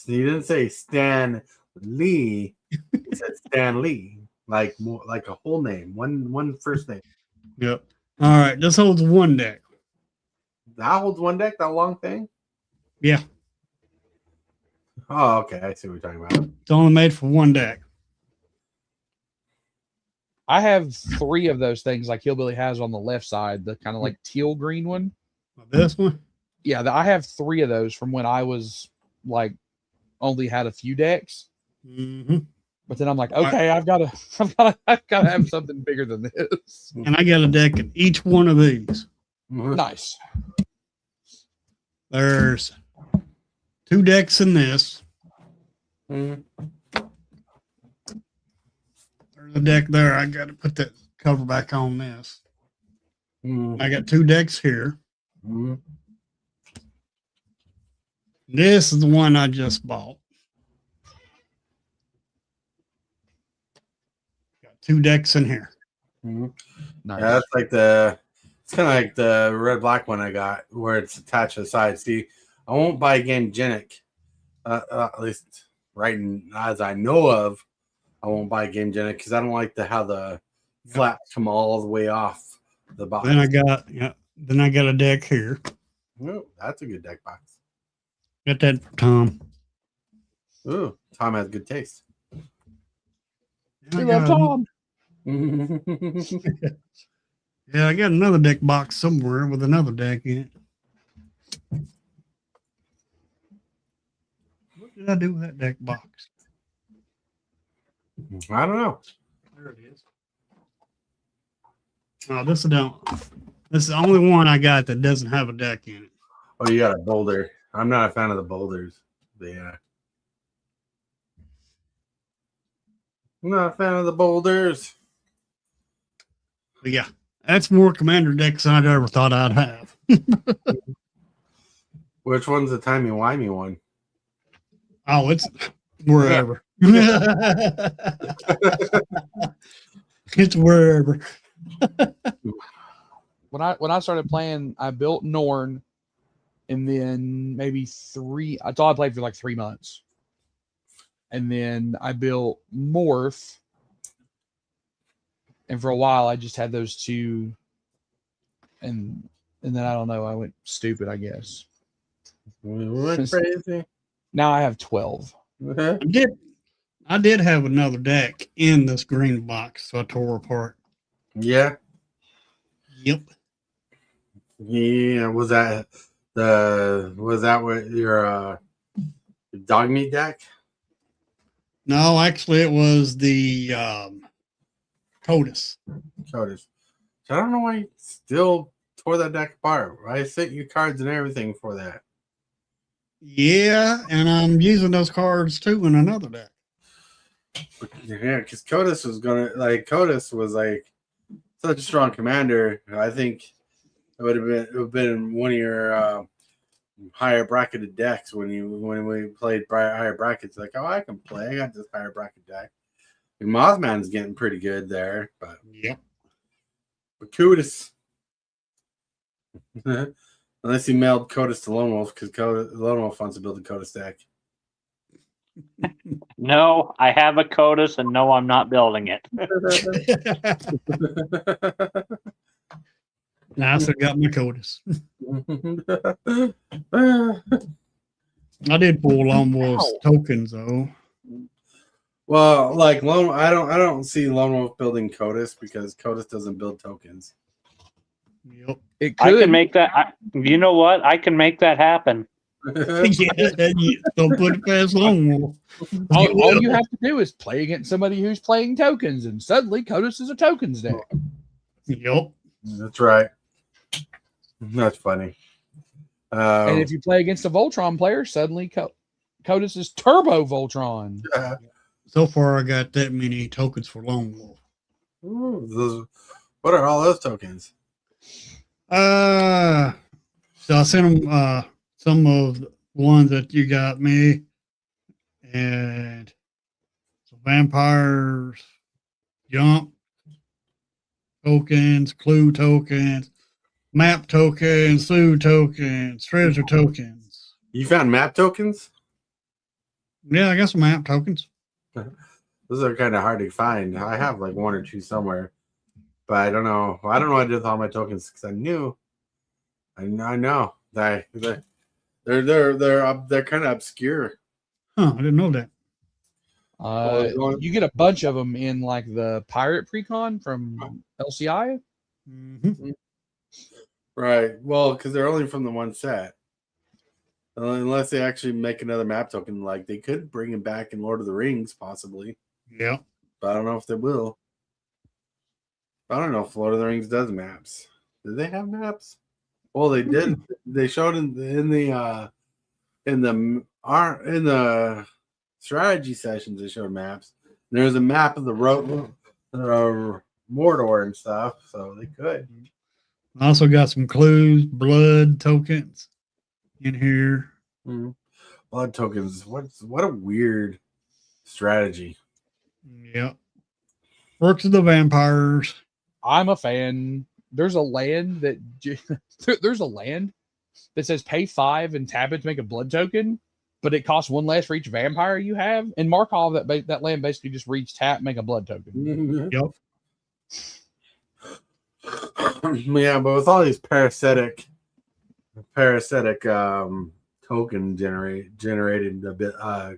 He didn't say Stan Lee. He said Stan Lee, like a whole name, one first name. Yep. All right, this holds 1 deck. That holds 1 deck. That long thing. Yeah, Oh, okay. I see what you're talking about. it's only made for 1 deck. I have 3 of those things like Hillbilly has on the left side, the kind of like teal green one. This one? Yeah, I have 3 of those from when I was like only had a few decks. Mm-hmm. But then I'm like, okay, I've got to have something bigger than this. And I got a deck in each one of these. Nice. There's 2 decks in this. Mm-hmm. There's a deck there. I got to put that cover back on this. I got 2 decks here. Mm-hmm. This is the one I just bought. Got 2 decks in here. Mm-hmm. Nice. Yeah, that's like it's kind of like the red black one I got where it's attached to the side. See, I won't buy Game Genic, at least right as I know of. I won't buy Game Genic because I don't like how the flaps come all the way off the box. Then I got a deck here. Ooh, that's a good deck box. Got that for Tom. Ooh, Tom has good taste. We love Tom. Yeah, I got another deck box somewhere with another deck in it. What did I do with that deck box? I don't know. There it is. Oh, this is the only one I got that doesn't have a deck in it. Oh, you got a boulder. I'm not a fan of the boulders. Yeah. I'm not a fan of the boulders. But yeah, that's more Commander decks than I'd ever thought I'd have. Which one's the timey-wimey one? Oh, it's wherever. It's wherever. When I started playing, I built Norn, and then maybe I thought I played for like 3 months. And then I built Morph. And for a while I just had those 2. And then I don't know, I went stupid, I guess. We went crazy. Now I have 12. I did have another deck in this green box, so I tore apart. Yeah. Yep. Yeah. Was that what your dog meat deck? No, actually, it was the CODIS. Coders. So I don't know why you still tore that deck apart. I sent you cards and everything for that. Yeah, and I'm using those cards too in another deck. Yeah, because Codis was like such a strong commander. I think it would have been one of your higher bracketed decks when we played higher brackets. Like, oh, I can play. I got this higher bracket deck. And Mothman's getting pretty good there, but Yep. Codus. Unless he mailed Codus to Lone Wolf, because Lone Wolf wants to build a Codus deck. No, I have a CODIS, and no, I'm not building it. I still got my CODIS. I did pull Lone Wolf's tokens though. Well, like I don't see Lone Wolf building Codus because Codus doesn't build tokens. Yep. It I could. can make that. You know what? I can make that happen. Yeah, don't put it past Lone Wolf. All you have to do is play against somebody who's playing tokens, and suddenly Codus is a tokens deck. Yep. That's right. That's funny. And if you play against a Voltron player, suddenly Codus is Turbo Voltron. So far, I got that many tokens for Lone Wolf. What are all those tokens? So I sent them some of the ones that you got me, and some vampires, jump tokens, clue tokens, map tokens, Sue tokens, treasure tokens. You found map tokens? Yeah, I got some map tokens. Those are kind of hard to find. I have like one or two somewhere, but I don't know. I don't know what I did with all my tokens because I know they're kind of obscure. Huh, I didn't know that. You get a bunch of them in like the pirate precon from LCI. Mm-hmm. Right. Well, because they're only from the one set. Unless they actually make another map token, like they could bring it back in Lord of the Rings, possibly. Yeah. But I don't know if they will. I don't know if Lord of the Rings does maps. Did they have maps? Well, they did. They showed in the strategy sessions. They showed maps. There's a map of the road, Mordor and stuff. So they could. I also got some clues, blood tokens in here. Mm-hmm. Blood tokens. What a weird strategy. Yep. Works of the vampires. I'm a fan. There's a land that says pay 5 and tap it to make a blood token, but it costs 1 less for each vampire you have. And Markov, that land basically just reads tap, make a blood token. Yep. Yeah, but with all these parasitic token generated a bit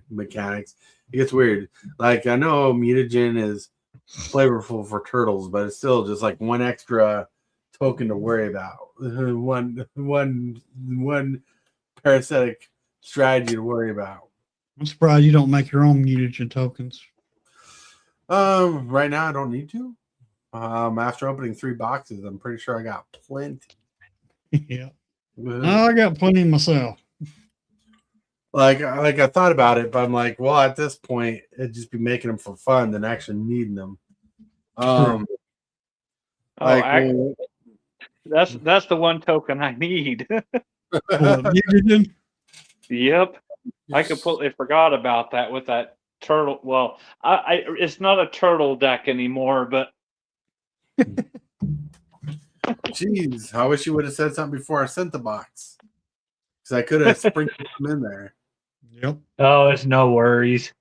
mechanics, it gets weird. Like I know mutagen is flavorful for turtles, but it's still just like one extra token to worry about. One parasitic strategy to worry about. I'm surprised you don't make your own mutagen tokens. Right now I don't need to. After opening 3 boxes, I'm pretty sure I got plenty. Yeah. I got plenty myself. Like I thought about it, but I'm like, well, at this point, it'd just be making them for fun than actually needing them. That's the one token I need. Mutagen? Yep, I completely forgot about that with that turtle. Well, it's not a turtle deck anymore, but Jeez, I wish you would have said something before I sent the box, because I could have sprinkled them in there. Yep. oh, it's no worries.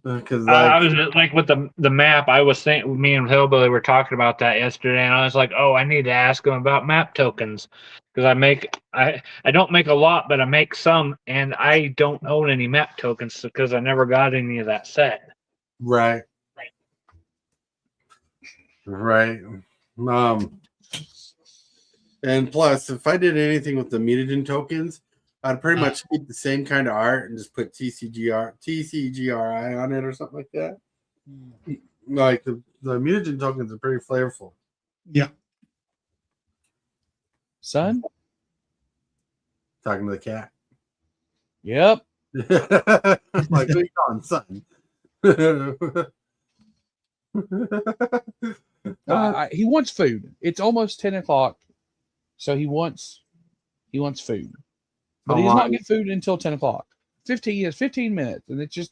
Because I was like with the map. I was thinking, me and Hillbilly were talking about that yesterday, and I was like, oh, I need to ask him about map tokens because I don't make a lot, but I make some, and I don't own any map tokens because I never got any of that set. right. And plus, if I did anything with the mutagen tokens, I'd pretty much keep the same kind of art and just put TCGRI on it or something like that. Like the mutagen tokens are pretty flavorful. Yeah. Son? Talking to the cat. Yep. Like, who you calling son? He wants food. It's almost 10 o'clock. So he wants food, but How he does not long? get food until 10 o'clock. 15 minutes, and it's just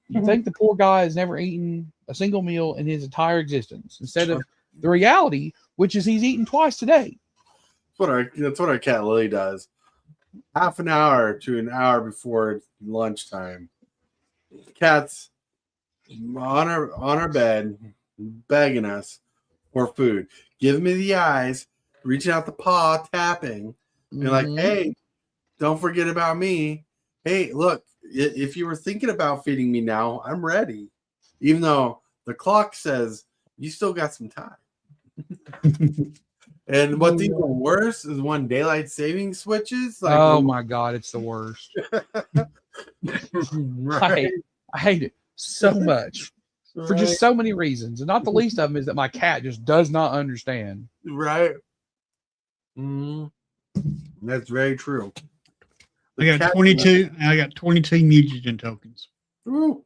you think the poor guy has never eaten a single meal in his entire existence, instead of the reality, which is he's eaten twice today. That's what our cat Lily does. Half an hour to an hour before lunchtime, cat's on our bed, begging us for food, giving me the eyes, reaching out the paw, tapping, and like, Mhm. hey, don't forget about me. Hey, look, if you were thinking about feeding me now, I'm ready. Even though the clock says you still got some time. And what's even worse is when daylight saving switches. Like, Oh my god, it's the worst. right, I hate it so much for right, just so many reasons, and not the least of them is that my cat just does not understand. right. Mm, that's very true. I got 22. I got 22 mutagen tokens. Ooh,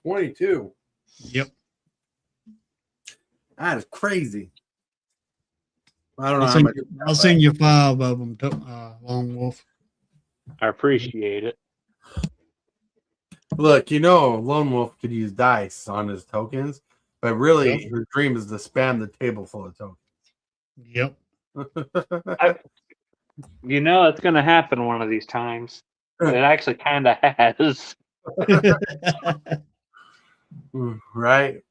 22. Yep. That is crazy. I don't know I'll how send much. you, I'll send you 5 of them, Lone Wolf. I appreciate it. Look, Lone Wolf could use dice on his tokens, but really Yep. his dream is to spam the table full of tokens. Yep. It's going to happen one of these times. It actually kind of has. Right?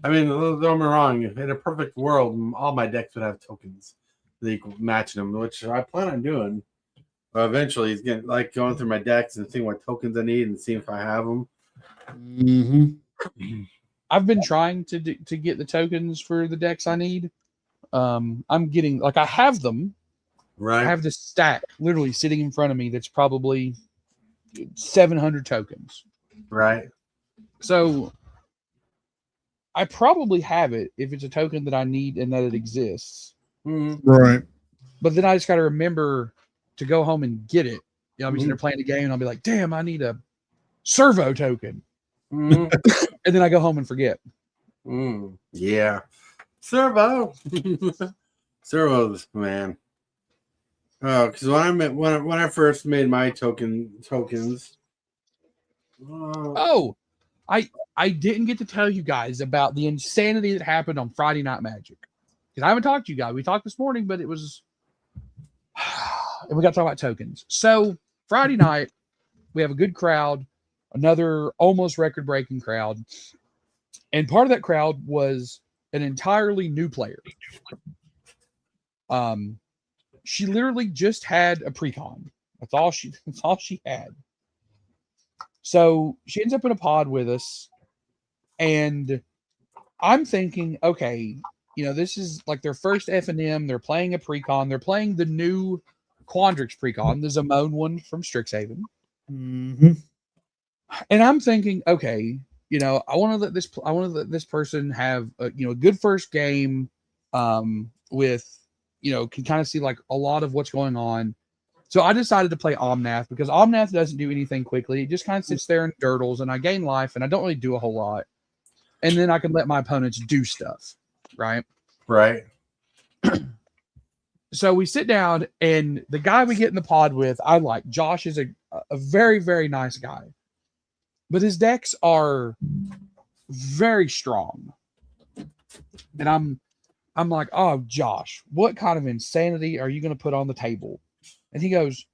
I mean, don't get me wrong. In a perfect world, all my decks would have tokens that equal matching them, which I plan on doing. But eventually, he's getting like going through my decks and seeing what tokens I need and seeing if I have them. Mm-hmm. I've been trying to get the tokens for the decks I need. I'm getting like I have them. Right? I have this stack literally sitting in front of me that's probably 700 tokens. Right? So I probably have it if it's a token that I need and that it exists. Mm-hmm. Right. But then I just got to remember to go home and get it. I'll be sitting there Mm-hmm. playing the game and I'll be like, damn, I need a servo token. Mm-hmm. And then I go home and forget. Yeah. Servo. Servos, man. Oh, because when I first made my tokens. I didn't get to tell you guys about the insanity that happened on Friday Night Magic. Because I haven't talked to you guys. We talked this morning, but it was and we got to talk about tokens. So Friday night, we have a good crowd, another almost record-breaking crowd. And part of that crowd was an entirely new player. She literally just had a pre-con. That's all she had. So she ends up in a pod with us, and I'm thinking, okay, this is like their first F&M. They're playing a pre-con. They're playing the new Quandrix pre-con, the Zamone one from Strixhaven. Mm-hmm. And I'm thinking, okay, I want to let this person have a good first game, with can kind of see like a lot of what's going on. So I decided to play Omnath because Omnath doesn't do anything quickly. It just kind of sits there and dirtles, and I gain life, and I don't really do a whole lot. And then I can let my opponents do stuff, right? Right. So we sit down, and the guy we get in the pod with, I like. Josh is a very, very nice guy. But his decks are very strong. And I'm like, oh, Josh, what kind of insanity are you going to put on the table? And he goes,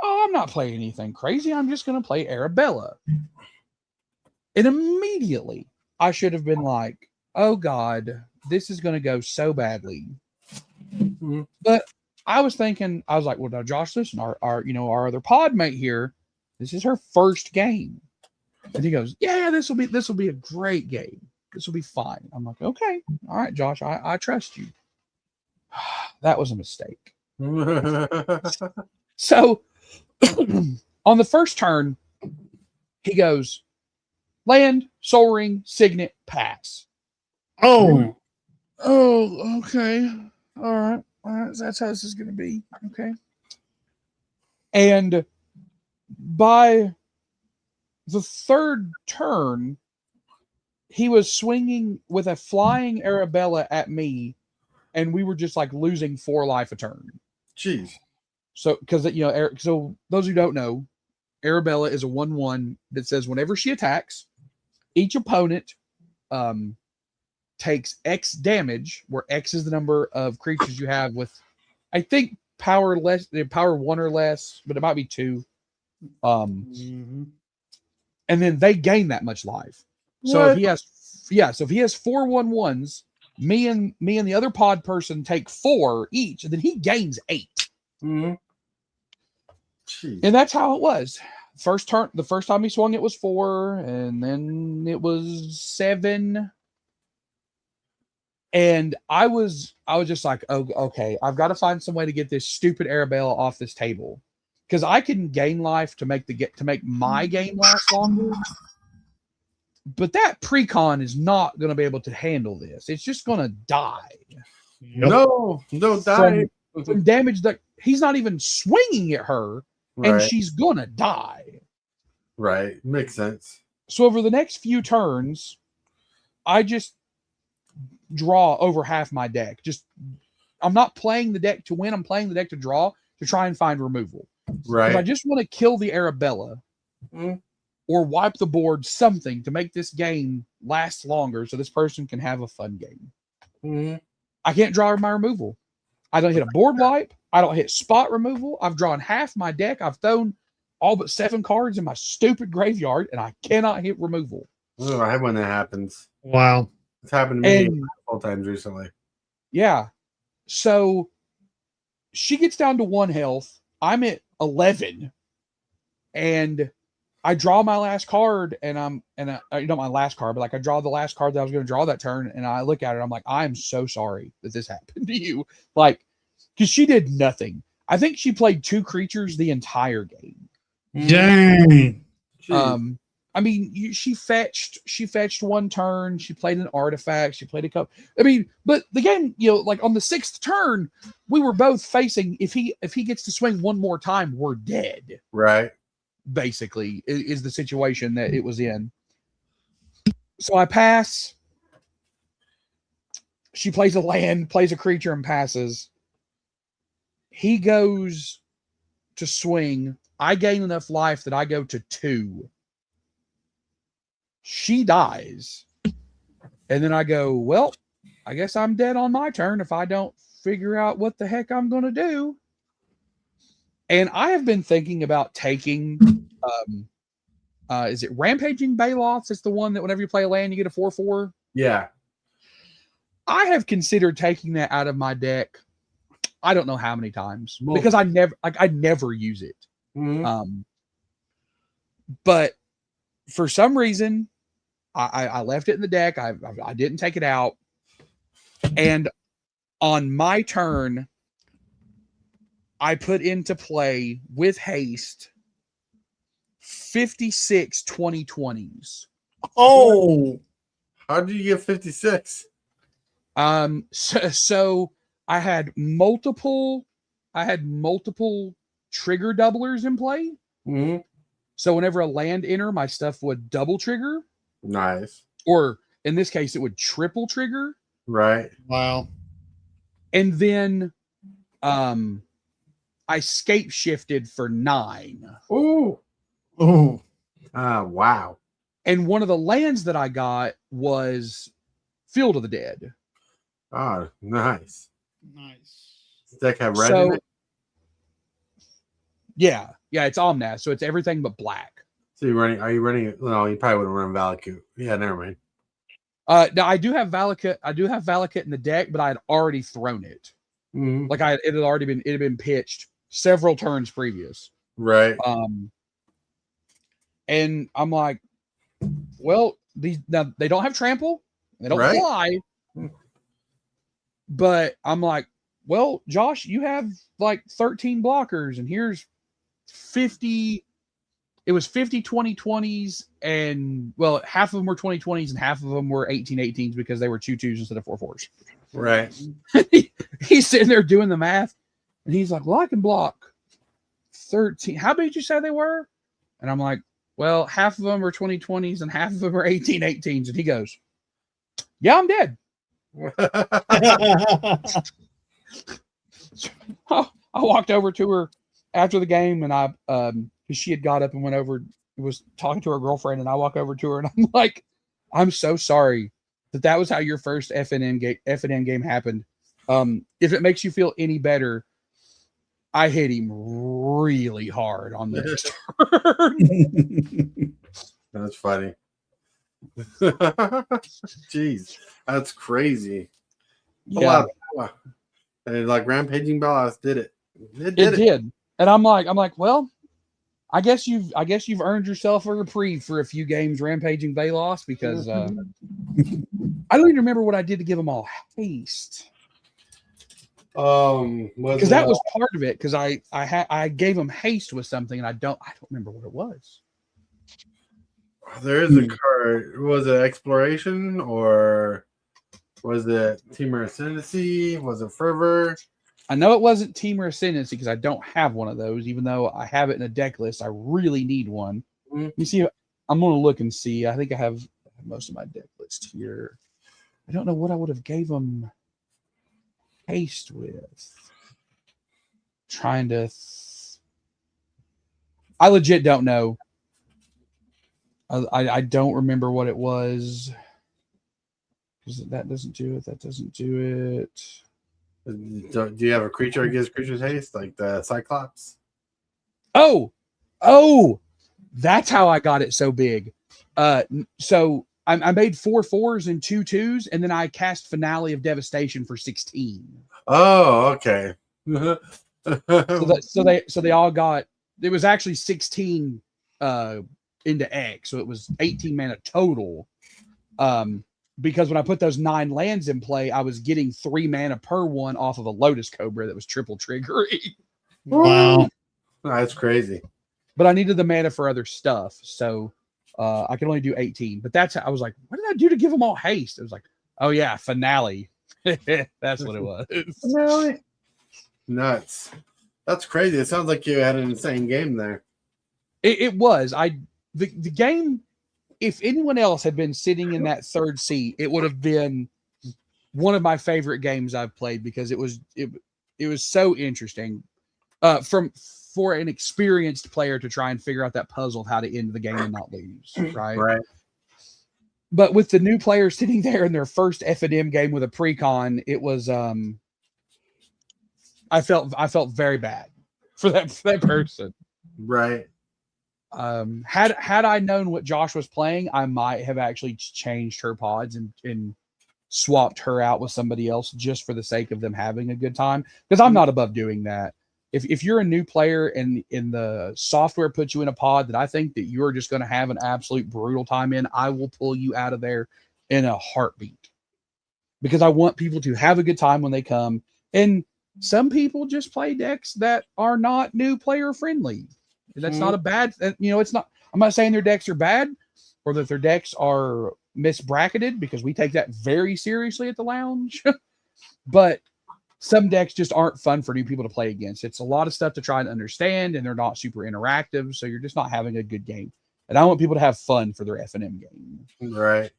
oh, I'm not playing anything crazy. I'm just going to play Arabella. And immediately I should have been like, oh, God, this is going to go so badly. Mm-hmm. But I was like, well, now, Josh, listen, our other pod mate here, this is her first game. And he goes, yeah, this will be a great game. This will be fine. I'm like, okay. All right, Josh, I trust you. That was a mistake. So on the first turn, he goes, land, soul ring, signet, pass. Oh. Oh, okay. All right. That's how this is going to be. Okay. And by the third turn, he was swinging with a flying Arabella at me and we were just like losing 4 life a turn. Jeez. So, because so those who don't know, Arabella is a 1/1 that says whenever she attacks, each opponent takes X damage, where X is the number of creatures you have with, I think, power 1 or less, but it might be 2. And then they gain that much life. So if he has, so if he has 4 1/1s, me and the other pod person take 4 each, and then he gains 8. Mm-hmm. And that's how it was. The first time he swung, it was 4, and then it was 7. And I was just like, oh, okay, I've got to find some way to get this stupid Arabella off this table, because I can gain life to make my game last longer. But that precon is not going to be able to handle this. It's just going to die. Yep. No, die. From damage that he's not even swinging at her, and Right. she's going to die. Right. Makes sense. So over the next few turns, I just draw over half my deck. I'm not playing the deck to win. I'm playing the deck to draw, to try and find removal. Right. I just want to kill the Arabella or wipe the board, something to make this game last longer so this person can have a fun game. I can't draw my removal. I don't hit a board wipe. I don't hit spot removal. I've drawn half my deck. I've thrown all but 7 cards in my stupid graveyard, and I cannot hit removal. Oh, I hate when that happens. Wow. It's happened to me And- a couple times recently. Yeah. So she gets down to 1 health. I'm at 11, and I draw my last card, and not my last card, but like I draw the last card that I was going to draw that turn, and I look at it, I'm like, I'm so sorry that this happened to you. Like, because she did nothing. I think she played 2 creatures the entire game. Dang. Jeez. I mean, she fetched 1 turn. She played an artifact. She played a cup. I mean, but the game, like on the 6th turn, we were both facing, if he gets to swing 1 more time, we're dead. Right. Basically, is the situation that it was in. So I pass. She plays a land, plays a creature, and passes. He goes to swing. I gain enough life that I go to 2. She dies. And then I go, well, I guess I'm dead on my turn if I don't figure out what the heck I'm going to do. And I have been thinking about taking, is it Rampaging Baloths? It's the one that whenever you play a land, you get a 4/4. Yeah. I have considered taking that out of my deck. I don't know how many times, Multiple. because I never use it. But for some reason, I left it in the deck. I didn't take it out. And on my turn, I put into play with haste 56 2020s. Oh. How did you get 56? So I had multiple trigger doublers in play. So whenever a land enter, my stuff would double trigger, Nice. or in this case, it would triple trigger. Right. Wow. And then I scape shifted for 9. Ooh. Oh. Wow. And one of the lands that I got was Field of the Dead. Oh, nice. Nice. Does the deck have red in it? Yeah, it's Omnath, so it's everything but black. So are you running it? No, you probably wouldn't run Valakut. Yeah, never mind. Now I do have Valakut in the deck, but I had already thrown it. Like it had been pitched several turns previous. Right. And I'm like, well, now they don't have trample, they don't Right. fly. But I'm like, well, Josh, you have like 13 blockers, and here's 50. It was 50 2020s, and well, half of them were 2020s and half of them were 1818s because they were 2/2s instead of 4/4s. Right. He's sitting there doing the math, and he's like, well, I can block 13. How big did you say they were? And I'm like, well, half of them are 2020s and half of them are 1818s. And he goes, yeah, I'm dead. I walked over to her after the game, and I because she had got up and went over, was talking to her girlfriend, and I walk over to her, and I'm like, I'm so sorry that was how your first F&M game happened. If it makes you feel any better, I hit him really hard on the turn. That's funny. Jeez, that's crazy. Yeah, And like Rampaging Bellas did it. it did. And I'm like, well, I guess you've earned yourself a reprieve for a few games Rampaging Velos, because I don't even remember what I did to give them all haste. Because that was part of it. Because I gave them haste with something, and I don't remember what it was. There is a card. Was it Exploration, or was it Team Ascendancy? Was it Fervor? I know it wasn't Team Ascendancy, because I don't have one of those, even though I have it in a deck list. I really need one. You see, I'm going to look and see. I think I have most of my deck list here. I don't know what I would have gave them haste with. Trying to. I legit don't know. I don't remember what it was. Because that doesn't do it. That doesn't do it. Do you have a creature that gives creatures haste, like the Cyclops? Oh, that's how I got it so big. So I made 4 4s and 2 2s, and then I cast Finale of Devastation for 16. Oh, okay. So they all got. It was actually 16 into X, so it was 18 mana total. Because when I put those 9 lands in play, I was getting 3 mana per one off of a Lotus Cobra that was triple triggering. Wow. That's crazy. But I needed the mana for other stuff, so I could only do 18. But that's how I was like, what did I do to give them all haste? It was like, oh yeah, Finale. That's what it was. Finale. Nuts. That's crazy. It sounds like you had an insane game there. It was. The game. If anyone else had been sitting in that third seat, it would have been one of my favorite games I've played, because it was so interesting for an experienced player to try and figure out that puzzle of how to end the game and not lose, right? Right. But with the new players sitting there in their first F&M game with a pre-con, it was I felt very bad for that person. Right. Had I known what Josh was playing, I might have actually changed her pods and swapped her out with somebody else just for the sake of them having a good time. Because I'm not above doing that. If you're a new player and the software puts you in a pod that I think that you're just going to have an absolute brutal time in, I will pull you out of there in a heartbeat. Because I want people to have a good time when they come. And some people just play decks that are not new player friendly. That's not a bad, it's not, I'm not saying their decks are bad or that their decks are misbracketed, because we take that very seriously at the lounge. But some decks just aren't fun for new people to play against. It's a lot of stuff to try and understand, and they're not super interactive. So you're just not having a good game. And I want people to have fun for their F&M game. Right.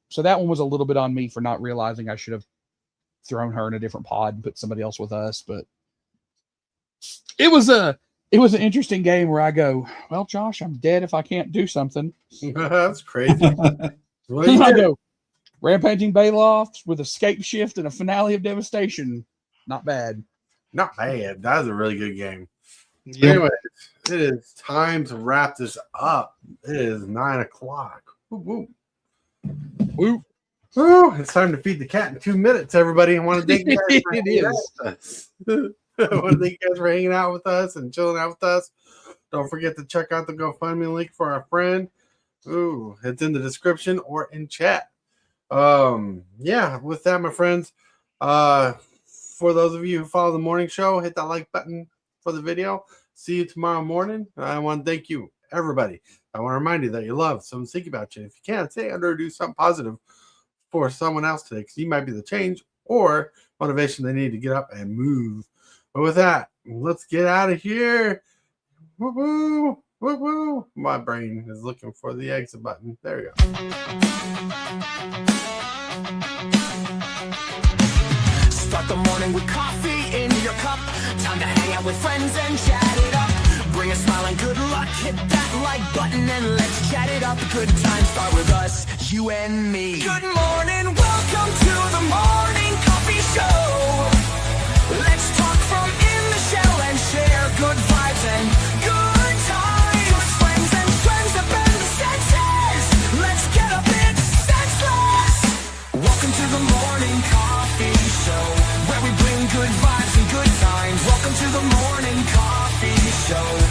So that one was a little bit on me for not realizing I should have thrown her in a different pod and put somebody else with us. But it was an interesting game where I go, well, Josh, I'm dead if I can't do something. That's crazy. I go, Rampaging Baylofts with Escape Shift and a Finale of Devastation. Not bad. Not bad. That was a really good game. Yep. Anyway, it is time to wrap this up. It is 9 o'clock. Woo, Woo. woo. It's time to feed the cat in 2 minutes, everybody. I want to thank you guys for It hanging out is. with us. I want to thank you guys for hanging out with us and chilling out with us. Don't forget to check out the GoFundMe link for our friend. Ooh, it's in the description or in chat. Yeah, with that, my friends, for those of you who follow the morning show, hit that like button for the video. See you tomorrow morning. I want to thank you, everybody. I want to remind you that you love someone think about you. If you can, say under or do something positive for someone else today, because you might be the change or motivation they need to get up and move. But with that, let's get out of here. Woo-hoo. Woo woo! My brain is looking for the exit button. There we go. Start the morning with coffee in your cup. Time to hang out with friends and chat it up. Bring a smile and good luck. Hit that like button and let's chat it up. Good times start with us, you and me. Good morning, welcome to the morning coffee show. Let's talk from in the shell and share good vibes and good times. Friends and friends that bend the senses. Let's get a bit senseless. Welcome to the morning coffee show, where we bring good vibes and good times. Welcome to the morning coffee show.